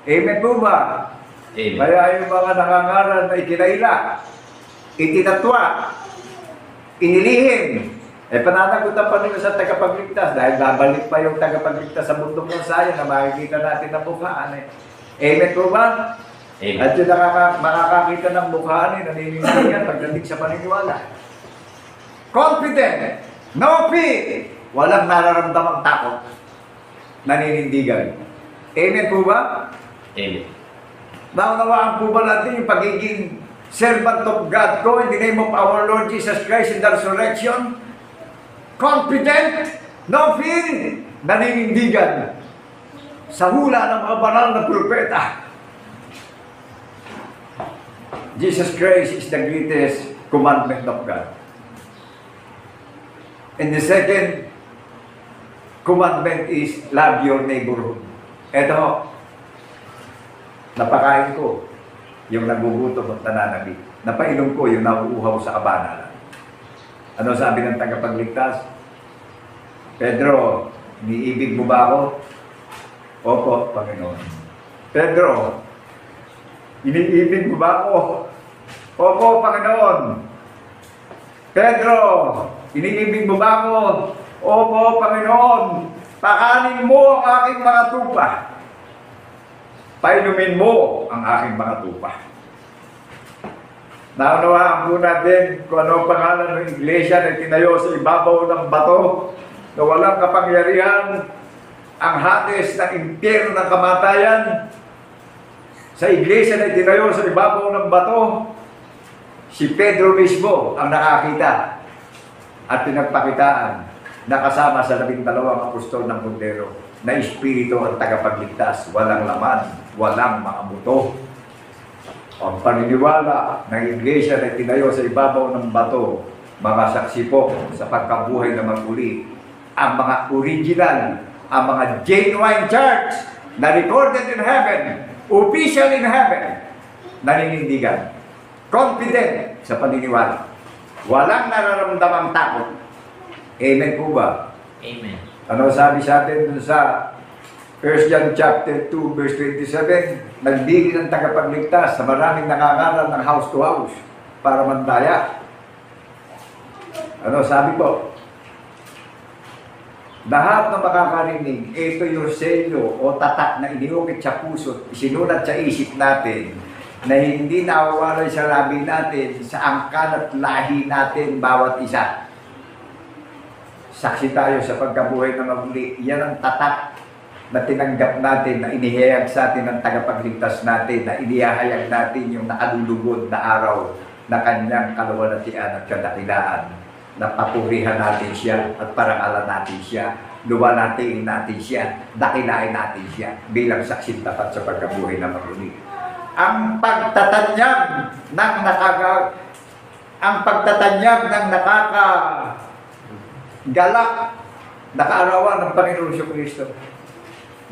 Amen po ba? Amen. Kaya yung mga nangangaral na ikinaila, itinatwa, inilihim, pananagutan pa nila sa tagapagligtas dahil babalik pa yung tagapagligtas sa bundok ng Zion na makikita natin ang mukhaan. Amen po ba? Amen. At yung makakakita ng mukhaan naninindigan pagdating sa paniniwala. Confident, no fear, walang nararamdamang takot, naninindigan. Amen po ba? Amen. Naunawaan po ba natin yung pagiging servant of God ko in the name of our Lord Jesus Christ in the resurrection? Confident, no fear, naninindigan sa hula ng mga banal na propeta. Jesus Christ is the greatest commandment of God. And the second commandment is love your neighborhood. Ito, napakain ko yung nagugutom at nananabik. Napainom ko yung nauuhaw sa kabanalan. Ano sabi ng tagapagligtas? Pedro, iniibig mo ba ako? Opo, Panginoon. Pedro, iniibig mo ba ako? Opo, Panginoon. Pedro, iniibig mo ba ako? Opo, Panginoon. Pakanin mo ang aking mga tupa. Painumin mo ang aking mga tupa. Naunawaan po natin kung ano ang pangalan ng iglesia na tinayo sa ibabaw ng bato na walang kapangyarihan ang Hades ng impyerno ng kamatayan. Sa iglesia na tinayo sa ibabaw ng bato, si Pedro mismo ang nakakita at pinagpakitaan na kasama sa 12 apostol ng Kordero na espiritu ang tagapagligtas, walang laman, walang mga buto. Ang paniniwala ng iglesia na tinayo sa ibabaw ng bato, mga saksi po sa pagkabuhay na maguli, ang mga original, ang mga genuine church na recorded in heaven, official in heaven, naninindigan, confident sa paniniwala, walang nararamdamang takot. Amen po ba? Amen. Ano sabi sa atin dun sa 1 John chapter 2 verse 27, nagbigay ng tagapagligtas sa maraming nangangaral ng house to house para mandaya. Ano sabi po? Lahat na makakarinig, ito yung selyo o tatak na iniukit sa puso, isinulat sa isip natin, na hindi nawawalay sa labi natin, sa angkan at lahi natin bawat isa. Saksi tayo sa pagkabuhay na maguli. Yan ang tatak na tinanggap natin, na inihayag sa atin ng tagapagligtas natin, na inihayag natin yung nakalulugod na araw na kanyang kaluwalhatian at kadakilaan. Na papurihan natin siya at parangalan natin siya, luwalhatiin natin siya, dakilain natin siya bilang saksi tapat sa pagkabuhay na maguli. Ang pagtatanyag ng galak na kaarawan ng Panginoon Jesucristo.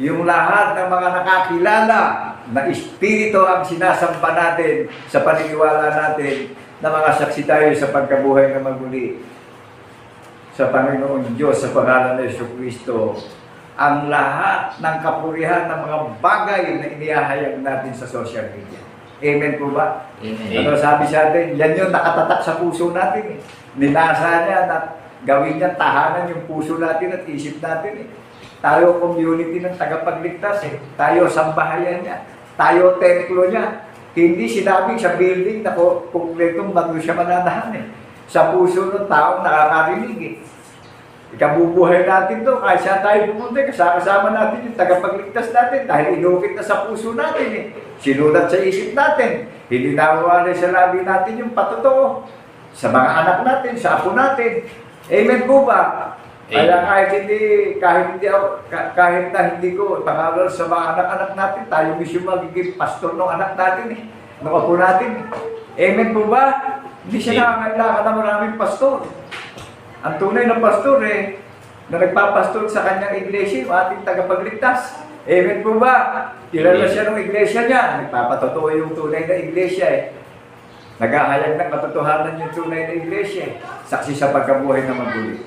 Yung lahat ng mga nakakilala na espiritu ang sinasamba natin sa paniniwala natin na mga saksi tayo sa pagkabuhay na maguli sa Panginoon Diyos sa pangalan ng Jesucristo. Ang lahat ng kapurihan ng mga bagay na inihahayag natin sa social media. Amen po ba? Amen. Ano sabi sa atin? Yan yung nakatatak sa puso natin. Ninasa niya na gawin niya tahanan yung puso natin at isip natin. Tayo community ng tagapagligtas. Tayo sambahayan niya. Tayo templo niya. Hindi sinabing sa building na kumpletong bago siya mananahan. Sa puso ng taong nakakarinig. Ikabubuhay natin to, kahit saan tayo pumunta, kasama natin yung tagapagligtas natin dahil inukit na sa puso natin. Sinulat sa isip natin. Hindi nawawalay sa labi natin yung patotoo sa mga anak natin, sa apo natin. Amen po ba? Kaya kahit na hindi ko pangaral sa mga anak-anak natin, tayo mismo magiging pastor ng anak natin, ng apo natin. Amen po ba? Hindi siya nakakailangan ng maraming pastor. Ang tunay na pastor na nagpapastor sa kanyang iglesia, yung ating tagapagligtas. Amen po ba? Kilala siya ng iglesia niya. Nagpapatotoo yung tunay na iglesia Naghahayag ng katotohanan yung tunay na iglesia Saksi sa pagkabuhay na maguli.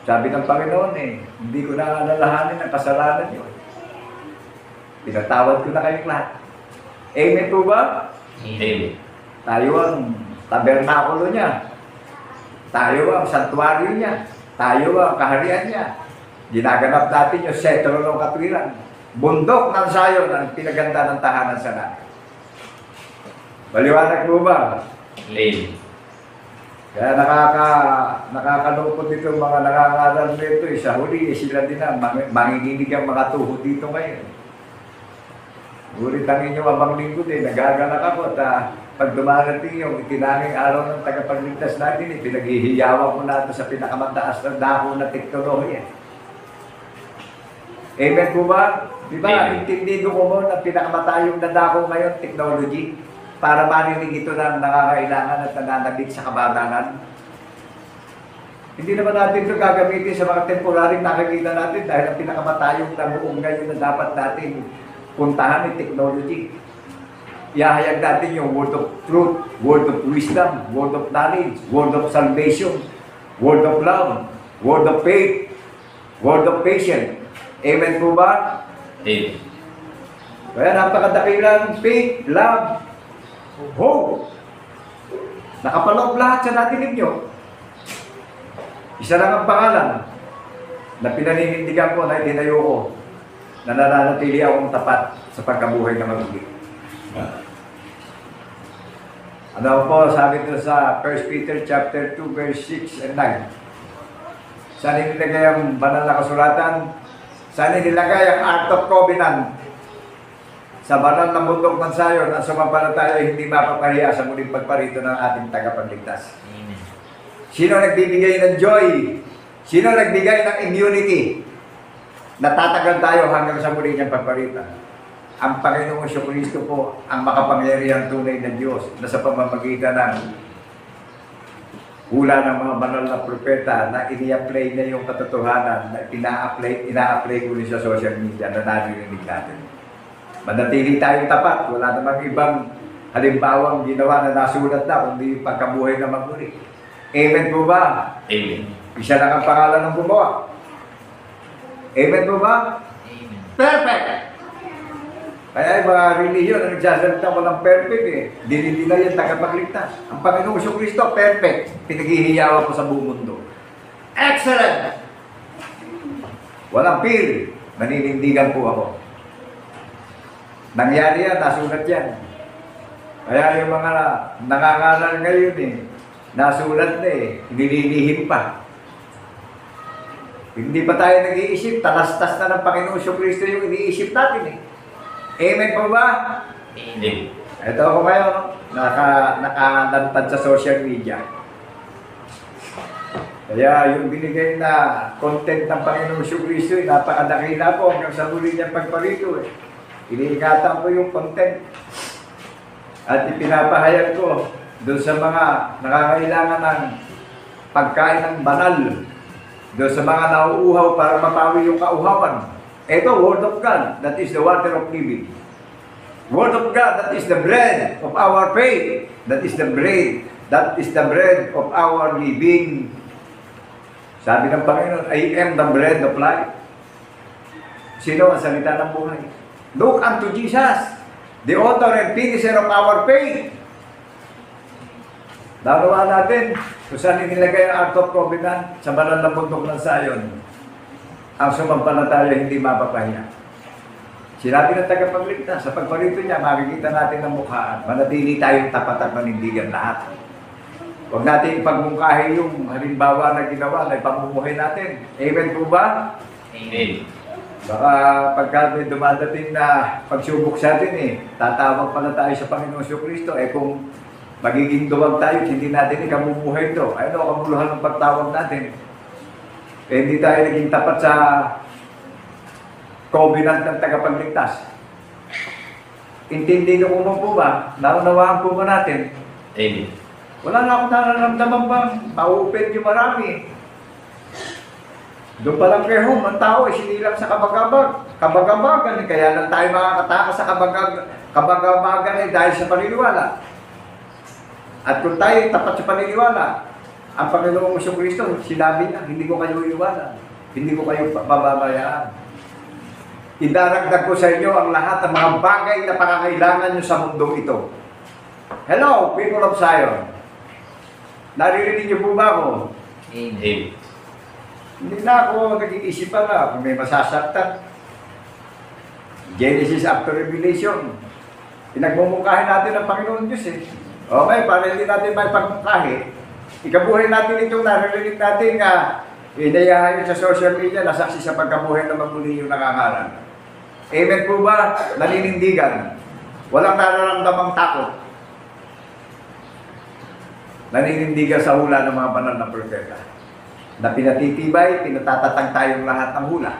Sabi ng Panginoon hindi ko na alalahanin ang kasalanan niyo. Pinatawad ko na kayong lahat. Amen po ba? Amen. Tayo ang tabernakulo niya. Tayo ang santuaryo niya. Tayo ang kaharian niya. Ginaganap natin yung sentro ng katwiran. Bundok ng Zion ang pinaganda ng tahanan sa langit. Maliwanag mo ba? Amen. Kaya nakakalungkot dito mga nangangaral nito. Sa huli, sila din ang manginginig ang mga tuhod dito ngayon. Ngunit ang inyong abang lingkod nagagalak ako at pag dumarating yung itinanging araw ng tagapagligtas natin, pinaghihiyawan ko natin sa pinakamataas ng dako na teknolohiya. Amen po ba? Di ba? Intindido ko mo na pinakamatayong na dako ngayon, technology. para marinig ito ng nangangailangan at nananabik sa kabanalan. Hindi naman natin ito gagamitin sa mga temporaryong nakikita natin dahil ang pinakamatayong na buong ngayon na dapat natin puntahan ay technology. Ihahayag natin yung word of truth, word of wisdom, word of knowledge, word of salvation, word of love, word of faith, word of patience. Amen po ba? Amen. Kaya napakadakilang faith, love, hope. Nakapaloob lahat sa natin ninyo. Isa lang ang pangalan na pinaninindigan ko na itinayo ko na nananatili akong tapat sa pagkabuhay na mabuti. Ano po, sabi ito sa 1 Peter chapter 2, verse 6 and 9. Saan nilagay ang banal na kasulatan? Saan nilagay ang Art of Covenant? Sa banal na bundok ng Zion, ang sumampalataya ay hindi mapapahiya sa muling pagparito ng ating tagapagligtas. Amen. Sino nagbibigay ng joy? Sino nagbigay ng immunity? Natatagal tayo hanggang sa muli niyang pagparita. Ang Panginoong Kristo po ang makapangyarihang tunay na Diyos na sa pamamagitan ng hula ng mga banal na propeta na ini-apply na yung katotohanan na ina-apply ko rin sa social media na narinig natin. Manatili tayong tapat. Wala namang ibang halimbawang ginawa na nasulat na kundi yung pagkabuhay na magmuli. Amen po ba? Amen. Isa lang ang pangalan ng gumawa. Amen po ba? Amen. Perfect! Kaya yung mga reliyon na nagsasalita walang perfect eh. Dinilila yan tagapagligtas. Ang Panginoong Kristo, perfect. Pinaghihiyawan ko sa buong mundo. Excellent! Walang peer. Maninindigan po ako. Nangyari yan, nasulat yan. Kaya yung mga nangangaral ngayon eh, nasulat na eh, nililihim pa. Hindi pa tayo nag-iisip, talastas na ng Panginoong Kristo yung iniisip natin eh. Amen po ba? Amen. Ito ako ngayon, nakalantad sa social media. Kaya yung binigay na content ng Panginoong Kristo, napakadakila po hanggang sa muli niyang pagparito eh. Iniingatan ko yung content. At ipinapahayag ko doon sa mga nakakailangan ng pagkain ng banal. Doon sa mga nauuhaw para mapawi yung kauhawan. Ito, Word of God, that is the water of living. Word of God, that is the bread of our faith. That is the bread of our living. Sabi ng Panginoon, I am the bread of life. Sino ang salita ng buhay? Look unto Jesus, the author and finisher of our faith. Dalawa natin, kung saan inilagay ang Art of Covenant sa banal na bundok ng Zion. Ang sumampalataya hindi mapapahiya. Sinabi ng tagapagligtas, sa pagparito niya, makikita natin ang mukhaan. Manatili tayong tapat at manindigan lahat. Huwag natin ipagmungkahi yung halimbawa na ginawa na ipamumuhay natin. Amen po ba? Amen. Baka pagka may dumadating na pagsubok sa atin eh, tatawag pala tayo sa Panginoong Kristo. Eh kung magiging duwag tayo, hindi natin ikamumuhay ito. Ano ang kamuluhan ng pagtawag natin? Eh, hindi tayo naging tapat sa covenant ng tagapagligtas. Intindi ko mo po ba? Naunawaan po ba natin? Amen. Wala na akong nararamdaman bang mauupin yung marami. Doon pa lang kay home, ang tao ay sinilang sa kabagabag. Kabagabagan, kaya lang tayo makakatakas sa kabagabagan ay dahil sa paniniwala. At kung tayo tapat sa paniniwala, ang Panginoong Kristo, sinabi niya, hindi ko kayo iiwanan. Hindi ko kayo pababayaan. Idaragdag ko sa inyo ang lahat ng mga bagay na pangangailangan nyo sa mundong ito. Hello, people of Zion. Naririnig niyo po ba ako? Amen. Amen. Hindi na ako nag-iisip pa na kung may masasaktan. Genesis after Revelation. Pinagmumungkahin natin ang Panginoon Diyos eh. Okay, para hindi natin may pagmungkahi. Ikabuhay natin itong naririnig natin nga inayahan sa social media na saksi sa pagkabuhay na magmuli yung nakangalan. Amen po ba? Naninindigan. Walang nararamdamang takot. Naninindigan sa hula ng mga banal na propeta. Na pinatitibay, pinatatatang tayong lahat ng hula.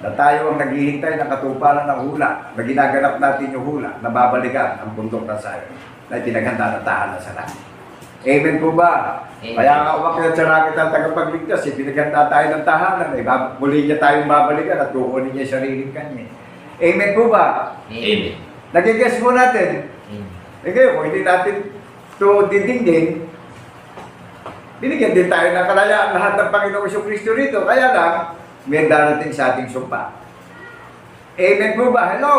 na tayo ang naghihintay ng katuparan ng hula, na ginaganap natin yung hula, na babalikan ang bundok ng Zion, na itinaghanda ng tahanan sa langit. Amen po ba? Amen. Kaya nga umakyat sa langit ang tagapagligtas, pinaghanda tayo ng tahanan, muli niya tayong babalikan at kukunin niya yung sariling kanya. Amen po ba? Amen. Nagigess mo natin. Ngayon, kung hindi natin ito didingding, binigyan din tayo ng kalayaan lahat ng Panginoong Kristo rito. Kaya lang, may darating sa ating sumpa. Amen po ba? Hello?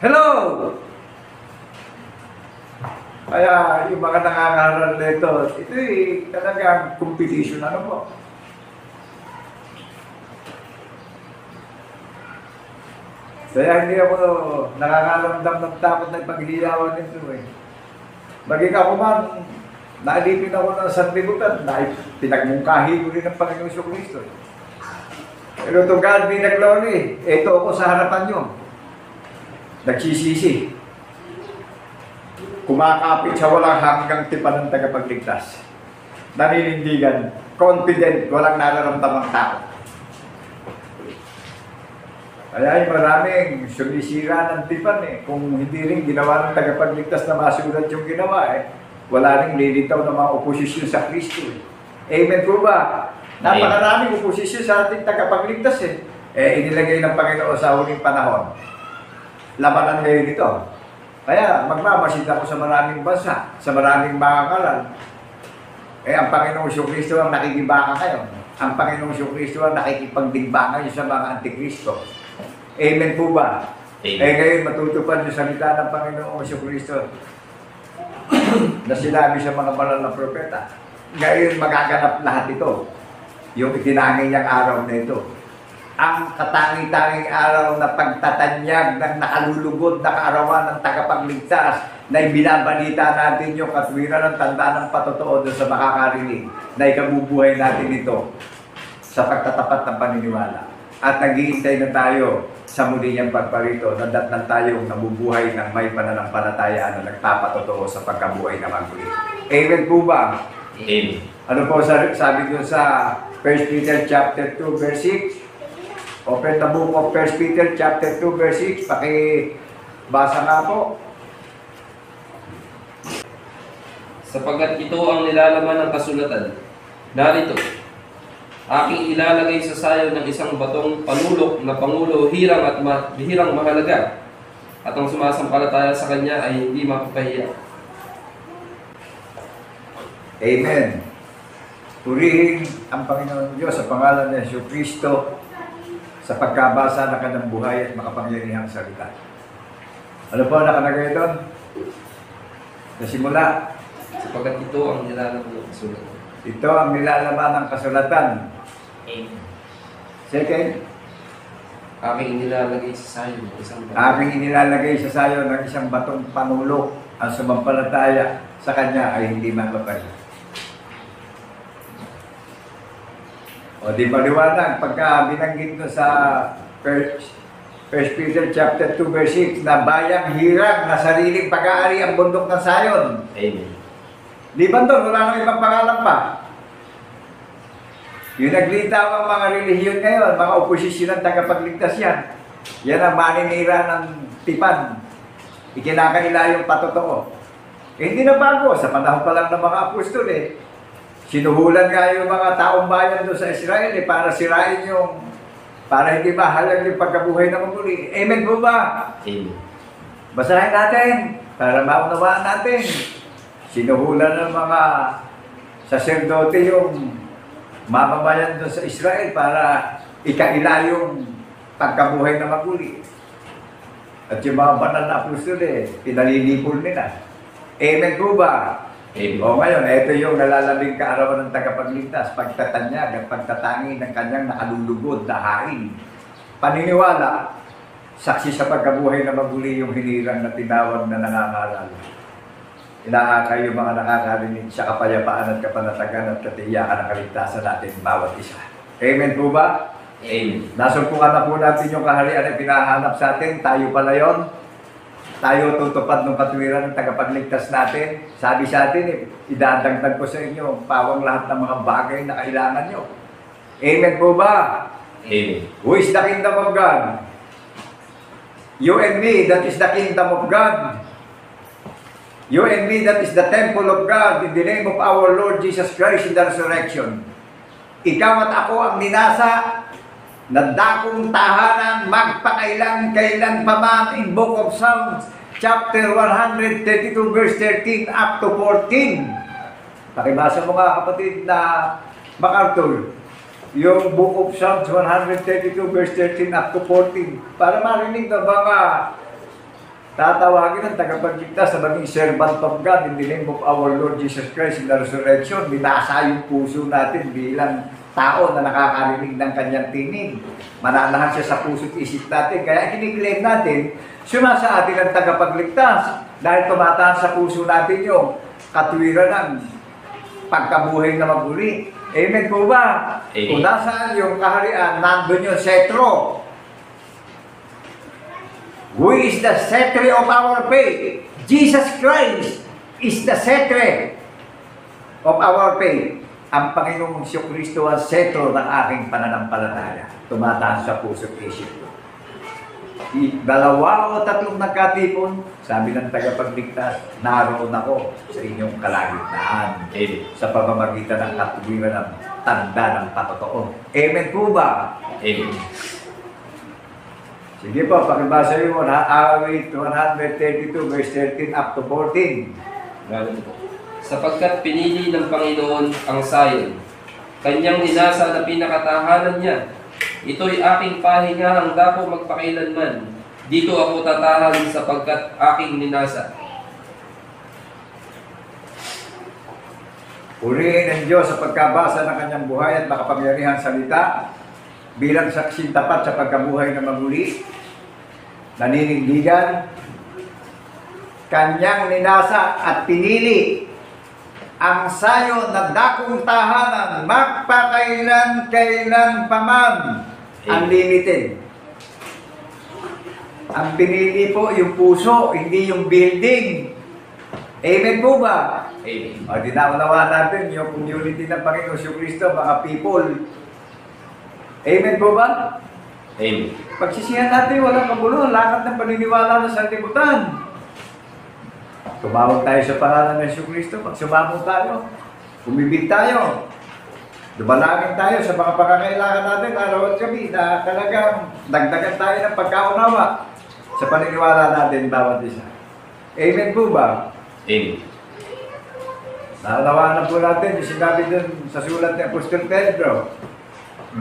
Hello? Kaya yung mga nangangaral nito, ito talagang competition. Ano po? Kaya hindi ako nakakaramdam ng takot na ipaghihiyawan nito eh. Bagay ako man, naalipin ako ng sanlibutan, pinagmungkahi ko rin ng Panginoong Kristo. Pero to God be the glory. Ito ako sa harapan nyo. Nagsisisi. Kumakapit sa walang hanggang tipan ng tagapagligtas. Naninindigan. Confident. Walang nararamdamang tao. Kaya yung maraming sumisira ng tipan eh. Kung hindi rin ginawa ng tagapagligtas na masulat yung ginawa eh. Wala rin lilitaw ng mga oposisyon sa Kristo eh. Amen po ba? Napakaraming oposisyon sa ating tagapagligtas eh. Inilagay ng Panginoon sa huling panahon. Labanan ngayon ito. Kaya magmamasid ako sa maraming bansa, sa maraming makakaral. Ang Panginoong Kristo ang nakikibaka kayo. Ang Panginoong Kristo ang nakikipagdigbangan nyo sa mga antikristo. Amen po ba? Amen. Ngayon matutupad yung salita ng Panginoong Kristo na sinabi sa mga banal na propeta. Ngayon magaganap lahat ito. Yung itinangin niyang araw na ito. Ang katangi-tanging araw na pagtatanyag ng nakalulugod na kaarawan ng tagapagligtas na ibinabalita natin yung katwiran ng tanda ng patotoo doon sa makakarinig na ikabubuhay natin ito sa pagtatapat ng paniniwala. At naghihintay na tayo sa muli niyang pagparito na datnan tayong nabubuhay ng may pananampalatayaan na nagpapatotoo sa pagkabuhay na maguli. Amen po ba? Amen. Ano po sabi doon sa 1 Peter chapter 2 verse 6? Open the book of 1 Peter chapter 2 verse 6. Pakibasa nga po. Sapagkat ito ang nilalaman ng kasulatan. Narito, aking ilalagay sa sayo ng isang batong panulok na pangulo hirang at bihirang mahalaga, at ang sumasampalataya sa kanya ay hindi mapapahiya. Amen. Purihin ang Panginoon Diyos sa pangalan ni Yesu Kristo sa pagkabasa ng kanyang buhay at makapangyarihang salita. Ano po nakalagay doon? Sa simula, Sapagkat ito ang nilalaman ng kasulatan. ito ang nilalaman ng kasulatan. Amen. Second, Aking inilalagay sa sayo ng isang batong. aking inilalagay sa sayo ng isang batong panulok. Ang sumampalataya sa kanya ay hindi mapapahiya. O di maliwanag pagka binanggit mo sa 1 Peter chapter 2 verse 6 na bayang hirang na sariling pag-aari ang bundok ng Zion. Amen. Di ba doon? Wala nang ibang pangalan pa. Yung naglitaw ang mga relihiyon ngayon, mga oposisyon ng tagapagligtas yan. Yan ang maninira ng tipan. Ikinakaila yung patotoo. Hindi na bago. Sa panahon pa lang ng mga apostol eh. Sinuhulan nga yung mga taong bayan doon sa Israel para sirain para hindi mahalag yung pagkabuhay ng muli. Amen po ba? Amen. Basahin natin para maunawaan natin. Sinuhulan ng mga saserdote yung mamamayan doon sa Israel para ikaila yung pagkabuhay ng maguli. At yung mga banal na apostol pinalilipol nila. Amen po ba? Amen. O ngayon, ito yung nalalabing kaarawan ng tagapagligtas, pagtatanyag at pagtatangi ng kanyang nakalulugod na hain. Paniniwala, saksi sa pagkabuhay na maguli yung hinirang na tinawag na nangangaral. Inaakay yung mga nakakarinig sa kapayapaan at kapanatagan at katiyakan ng kaligtasan natin bawat isa. Amen po ba? Amen. Nasumpungan na po natin yung kaharian na pinahanap sa atin. Tayo pala yun. Tayo tutupad ng katwiran ng tagapagligtas natin. Sabi sa atin, idadagdag ko sa inyo pawang lahat ng mga bagay na kailangan nyo. Amen po ba? Amen. Who is the kingdom of God? You and me, that is the kingdom of God. You and me, that is the temple of God in the name of our Lord Jesus Christ in the resurrection. Ikaw at ako ang ninasa na dakong tahanan magpakailan-kailan pa man in Book of Psalms chapter 132 verse 13 up to 14. Pakibasa mo nga kapatid na MacArthur, yung Book of Psalms 132 verse 13 up to 14 para marinig na mga tatawagin ng tagapagligtas sa maging servant of God in the name of our Lord Jesus Christ in the resurrection. Binasa yung puso natin bilang tao na nakakarinig ng kanyang tinig. Mananahan siya sa puso't isip natin. Kaya kiniklaim natin, sumasa atin ang tagapagligtas dahil tumatahan sa puso natin yung katwiran ng pagkabuhay na maguli. Amen po ba? Amen. Kung nasaan yung kaharian, nandun yung setro. Who is the cetro of our faith? Jesus Christ is the cetro of our faith. Ang Panginoong Kristo ang setro ng aking pananampalataya. Tumataas sa puso't isip. Dalawa o tatlong nagkatipon, sabi ng tagapagligtas, naroon ako sa inyong kalagitnaan. Amen. Sa pamamagitan ng katuwiran ng tanda ng patotoo. Amen po ba? Amen. Sige po, pakibasa yung awit 132 verse 13 up to 14. Sapagkat pinili ng Panginoon ang Zion, kanyang ninasa na pinakatahanan niya. Ito'y aking pahingahang dako magpakailanman. Dito ako tatahan sapagkat aking ninasa. Purihin ang Diyos sa pagkabasa ng kanyang buhay at makapangyarihang salita bilang saksing tapat sa pagkabuhay na maguli, naninindigan, kanyang ninasa at pinili ang sayo na dakong tahanan magpakailan-kailan paman. Unlimited. Ang pinili po yung puso, hindi yung building. Amen po ba? Amen. O, dinaunawa natin yung community ng Panginoon Kristo, mga people. Amen po ba? Amen. Pagsisihan natin, walang kagulo, lakad ng paniniwala sa sanlibutan. Tumawag tayo sa pangalan ng Yesu Kristo, pag sumamong tayo, umibig tayo, dumalangin tayo sa mga pangangailangan natin araw at gabi na talagang dagdagan tayo ng pagkaunawa sa paniniwala natin bawat isa. Amen po ba? Amen. Naunawaan na po natin yung sinabi dun sa sulat ni Apostol Pedro,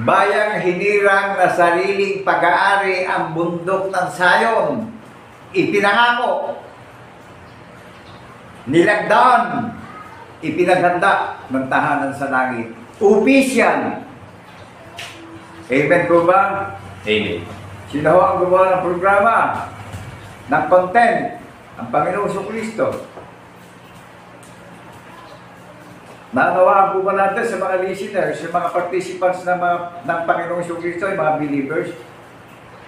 bayang hinirang na sariling pag-aari ang bundok ng Zion, ipinangako, nilagdaan, ipinaghanda ng tahanan sa langit. Upis yan. Amen po ba? Amen. Sino ho ang gumawa ng programa, ng content? Ang Panginoong Kristo. Naunawaan po ba natin sa mga listeners, sa mga participants ng Panginoong Kristo, yung mga believers?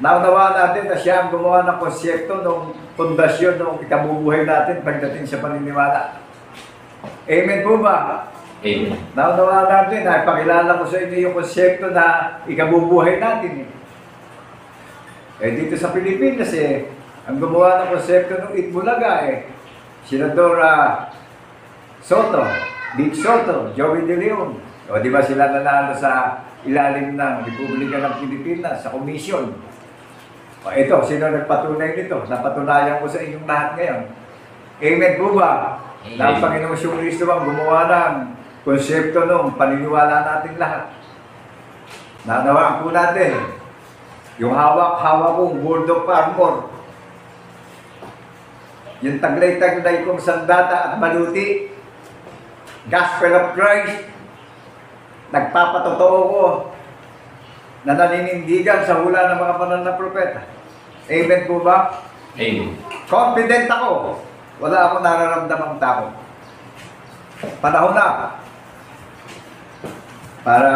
Naunawaan natin na siya ang gumawa ng konsepto ng pundasyon ng ikabubuhay natin pagdating sa paniniwala. Amen po ba? Amen. Naunawaan natin na ipakilala ko sa inyo yung konsepto na ikabubuhay natin. Dito sa Pilipinas ang gumawa ng konsepto ng Itbulaga Senador Soto, Big Soto, Joey De Leon. O di ba sila nanalo sa ilalim ng Republika ng Pilipinas sa komisyon? O ito, sino nagpatunay nito? Napatunayan ko sa inyong lahat ngayon. Amen po ba? Na ang Panginoong Kristo ang gumawa ng konsepto ng paniniwala natin lahat. Nanawaan po natin yung hawak-hawak kong Word of Armor. Yung taglay-taglay kong sandata at maluti. Gospel of Christ. Nagpapatotoo ko na naninindigan sa hula ng mga banal na propeta. Amen po ba? Amen. Confident ako. Wala akong nararamdamang takot. Panahon na para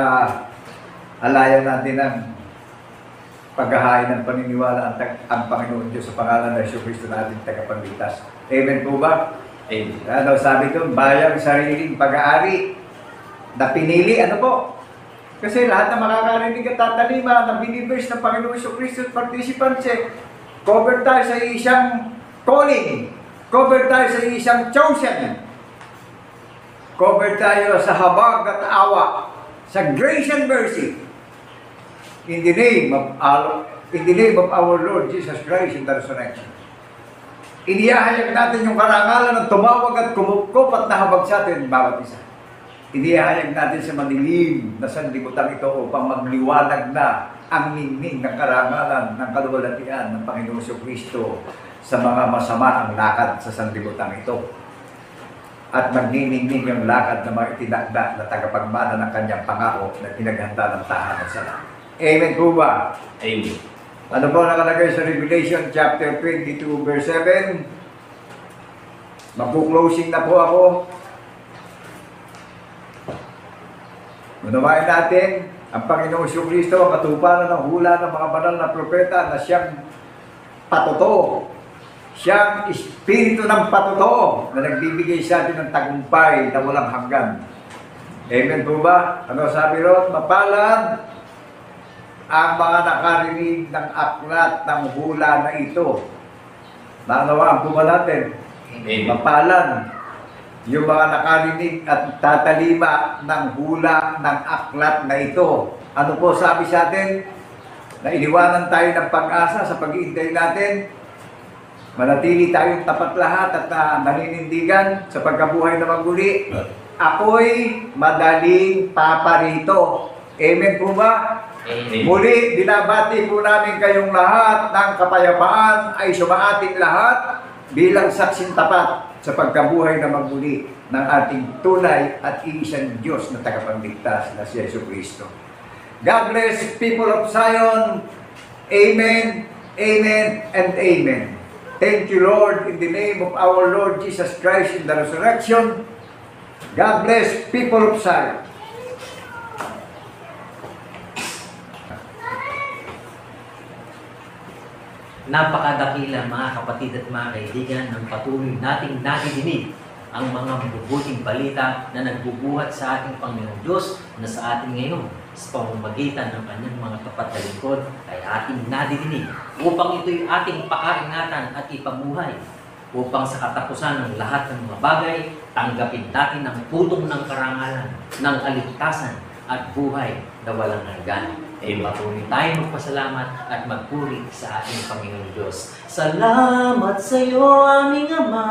alayan natin ang paghahain ng paniniwala ang Panginoon Diyos sa pangalan ng Yesu Kristo na ating tagapagligtas. Amen po ba? Amen. Ano sabi doon? Bayang sariling pag-aari na pinili, ano po? Kasi lahat na makakarinig at tatalima ng believers ng Panginoon Kristo at participants, cover tayo sa isang calling, cover tayo sa isang chosen, cover tayo sa habag at awa, sa grace and mercy, in the name of our Lord Jesus Christ in the resurrection. Inihahayag natin yung karangalan ng tumawag at kumupkop at nahabag sa atin bawat isa. Inihahayag natin sa madilim na sanlibutan ito upang magliwanag na ang ningning ng karangalan ng kaluwalhatian ng Panginoon Kristo sa mga masama ang lakad sa sanlibutan ito. At magniningning yung lakad na mga itinakda na tagapagmana ng kanyang pangako na pinaghanda ng tahanan sa langit. Amen po ba? Amen. Ano po nakalagay sa Revelation chapter 22 verse 7? Magpo-closing na po ako. Unawain natin ang Panginoong Kristo ang katuparan ng hula ng mga banal na propeta na siyang patotoo. Siyang espiritu ng patotoo na nagbibigay sa atin ng tagumpay na walang hanggan. Amen po ba? Ano sabi ron? Mapalad ang mga nakarinig ng aklat ng hula na ito. Nanawaan po ba natin? Amen. Mapalad yung mga nakarinig at tatalima ng hula ng aklat na ito. Ano po sabi sa atin? Na iniwanan tayo ng pag-asa sa pag-iintay natin. Manatili tayong tapat lahat at naninindigan sa pagkabuhay na maguli. Ako'y madaling paparito. Amen po ba? Amen. Muli, binabati po namin kayong lahat ng kapayapaan ay sumaating lahat bilang saksing tapat sa pagkabuhay na magmuli ng ating tunay at iisang Diyos na tagapagligtas na si Jesucristo. God bless, people of Zion. Amen, amen, and amen. Thank you, Lord, in the name of our Lord Jesus Christ in the resurrection. God bless, people of Zion. Napakadakila mga kapatid at mga kaibigan ng patuloy nating nadidinig ang mga mabubuting balita na nagbubuhat sa ating Panginoong Diyos na sa atin ngayon sa pamamagitan ng kanyang mga tapat na lingkod ay ating nadidinig upang ito'y ating pakaingatan at ipamuhay upang sa katapusan ng lahat ng mga bagay tanggapin natin ang putong ng karangalan, ng kaligtasan at buhay na walang hanggan. Patuloy tayo magpasalamat at magpuri sa ating Panginoong Diyos. Salamat sa iyo, aming Ama.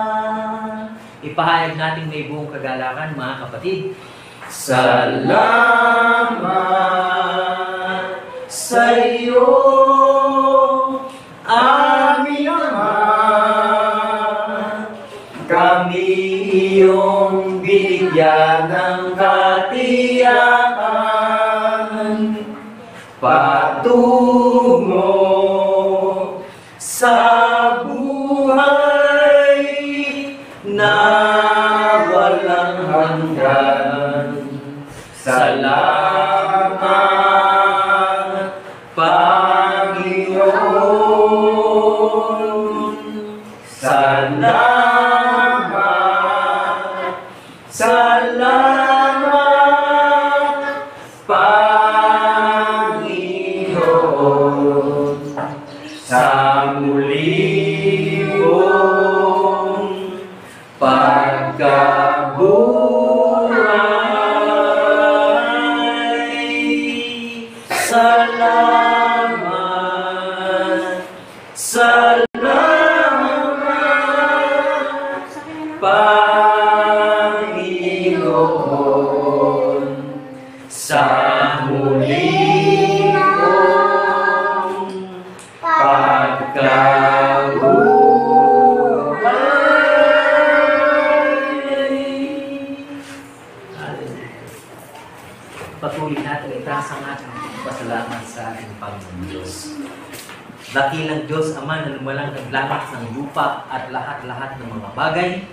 Ipahayag natin may buong kagalakan, mga kapatid. Salamat sa iyo, aming Ama. Kami iyong binigyan ng katiyakan patungo sa buhay na walang hanggan. Salamat, Panginoon. Salamat, salamat, Panginoon. Sa muli mong pagkabuhay. Salamat, salamat, Panginoon. Sa muli mong patuloy natin itaas ang ating pasalamat sa ating Panginoon Diyos. Dakilang Diyos, Ama, na lumalang ng langit ng lupa at lahat-lahat ng mga bagay,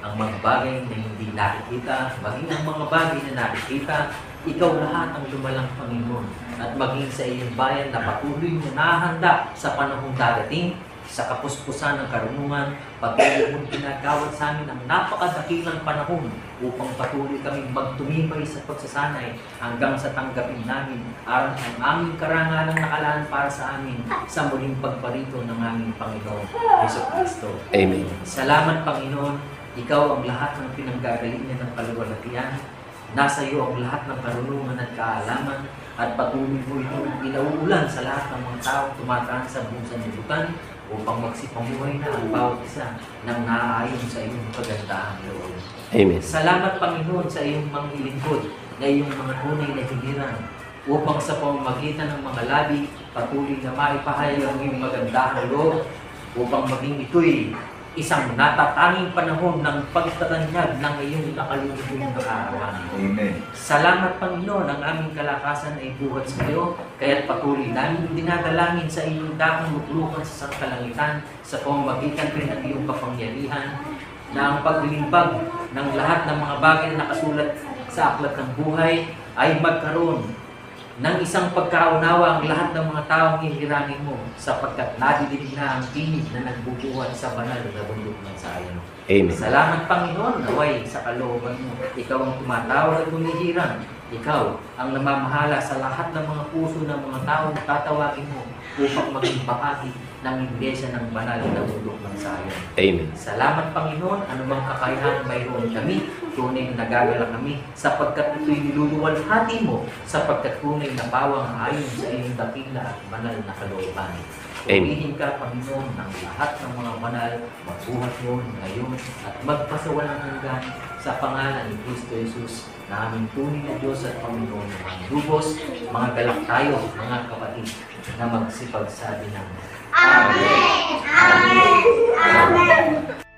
ang mga bagay na hindi nakikita, maging ang mga bagay na nakikita, ikaw lahat ang lumalang Panginoon. At maging sa iyong bayan na patuloy na nahanda sa panahong darating, sa kapuspusan ng karunungan, patuloy mong ginagawad sa amin ang napakadakilang panahon upang patuloy kaming magtumibay sa pagsasanay hanggang sa tanggapin namin ang aming karangalang nakalaan para sa amin sa muling pagparito ng aming Panginoon Hesus Kristo. Amen. Salamat, Panginoon. Ikaw ang lahat ng pinanggagalingan ng kaluwalhatian. Nasa iyo ang lahat ng karunungan at kaalaman at patuloy mo itong inauulan sa lahat ng mga taong tumataan sa buong sanlibutan upang magsipamuhay na ang bawat isa ng naaayon sa iyong kagandahan, Lord. Amen. Salamat, Panginoon, sa iyong mga ilingkod na iyong mga tunay na hiliran upang sa pamamagitan ng mga labi patuloy na maipahayag ang iyong magandahan, Lord, upang maging ito'y isang natatanging panahon ng pagtatanyag ng iyong nakalulubog na kaarawan. Amen. Salamat, Panginoon, ang aming kalakasan ay buhat sa iyo, kaya't patuloy namin dinadalangin sa iyong dakong luklukan sa sangkalangitan sa pamamagitan rin ng iyong kapangyarihan na ang paglimbag ng lahat ng mga bagay na nakasulat sa aklat ng buhay ay magkaroon ng isang pagkaunawa ang lahat ng mga taong hihirangin mo sapagkat nadidinig na ang tinig na nagbubuhat sa banal na bundok ng Sion. Amen. Salamat, Panginoon, naway sa kalooban mo. Ikaw ang tumatawag at humihirang. Ikaw ang namamahala sa lahat ng mga puso ng mga taong tatawagin mo upang maging bahagi ng iglesia ng banal na bundok ng Sion. Amen. Salamat, Panginoon, anumang kakayahan mayroon kami, tunay na nagagala kami, sapagkat ito'y niluluwalhati mo, sapagkat tunay na bawang ayon sa iyong dakila at banal na kalooban. Purihin ka, Panginoon, ng lahat ng mga banal, magbuhat yun ngayon, at magpasawalang hanggan sa pangalan ni Kristo Jesus, na aming tunay na Diyos at Panginoon ng mga lubos, mga galak tayo, mga kapatid, na magsipagsabi ng Amen! Amen! Amen!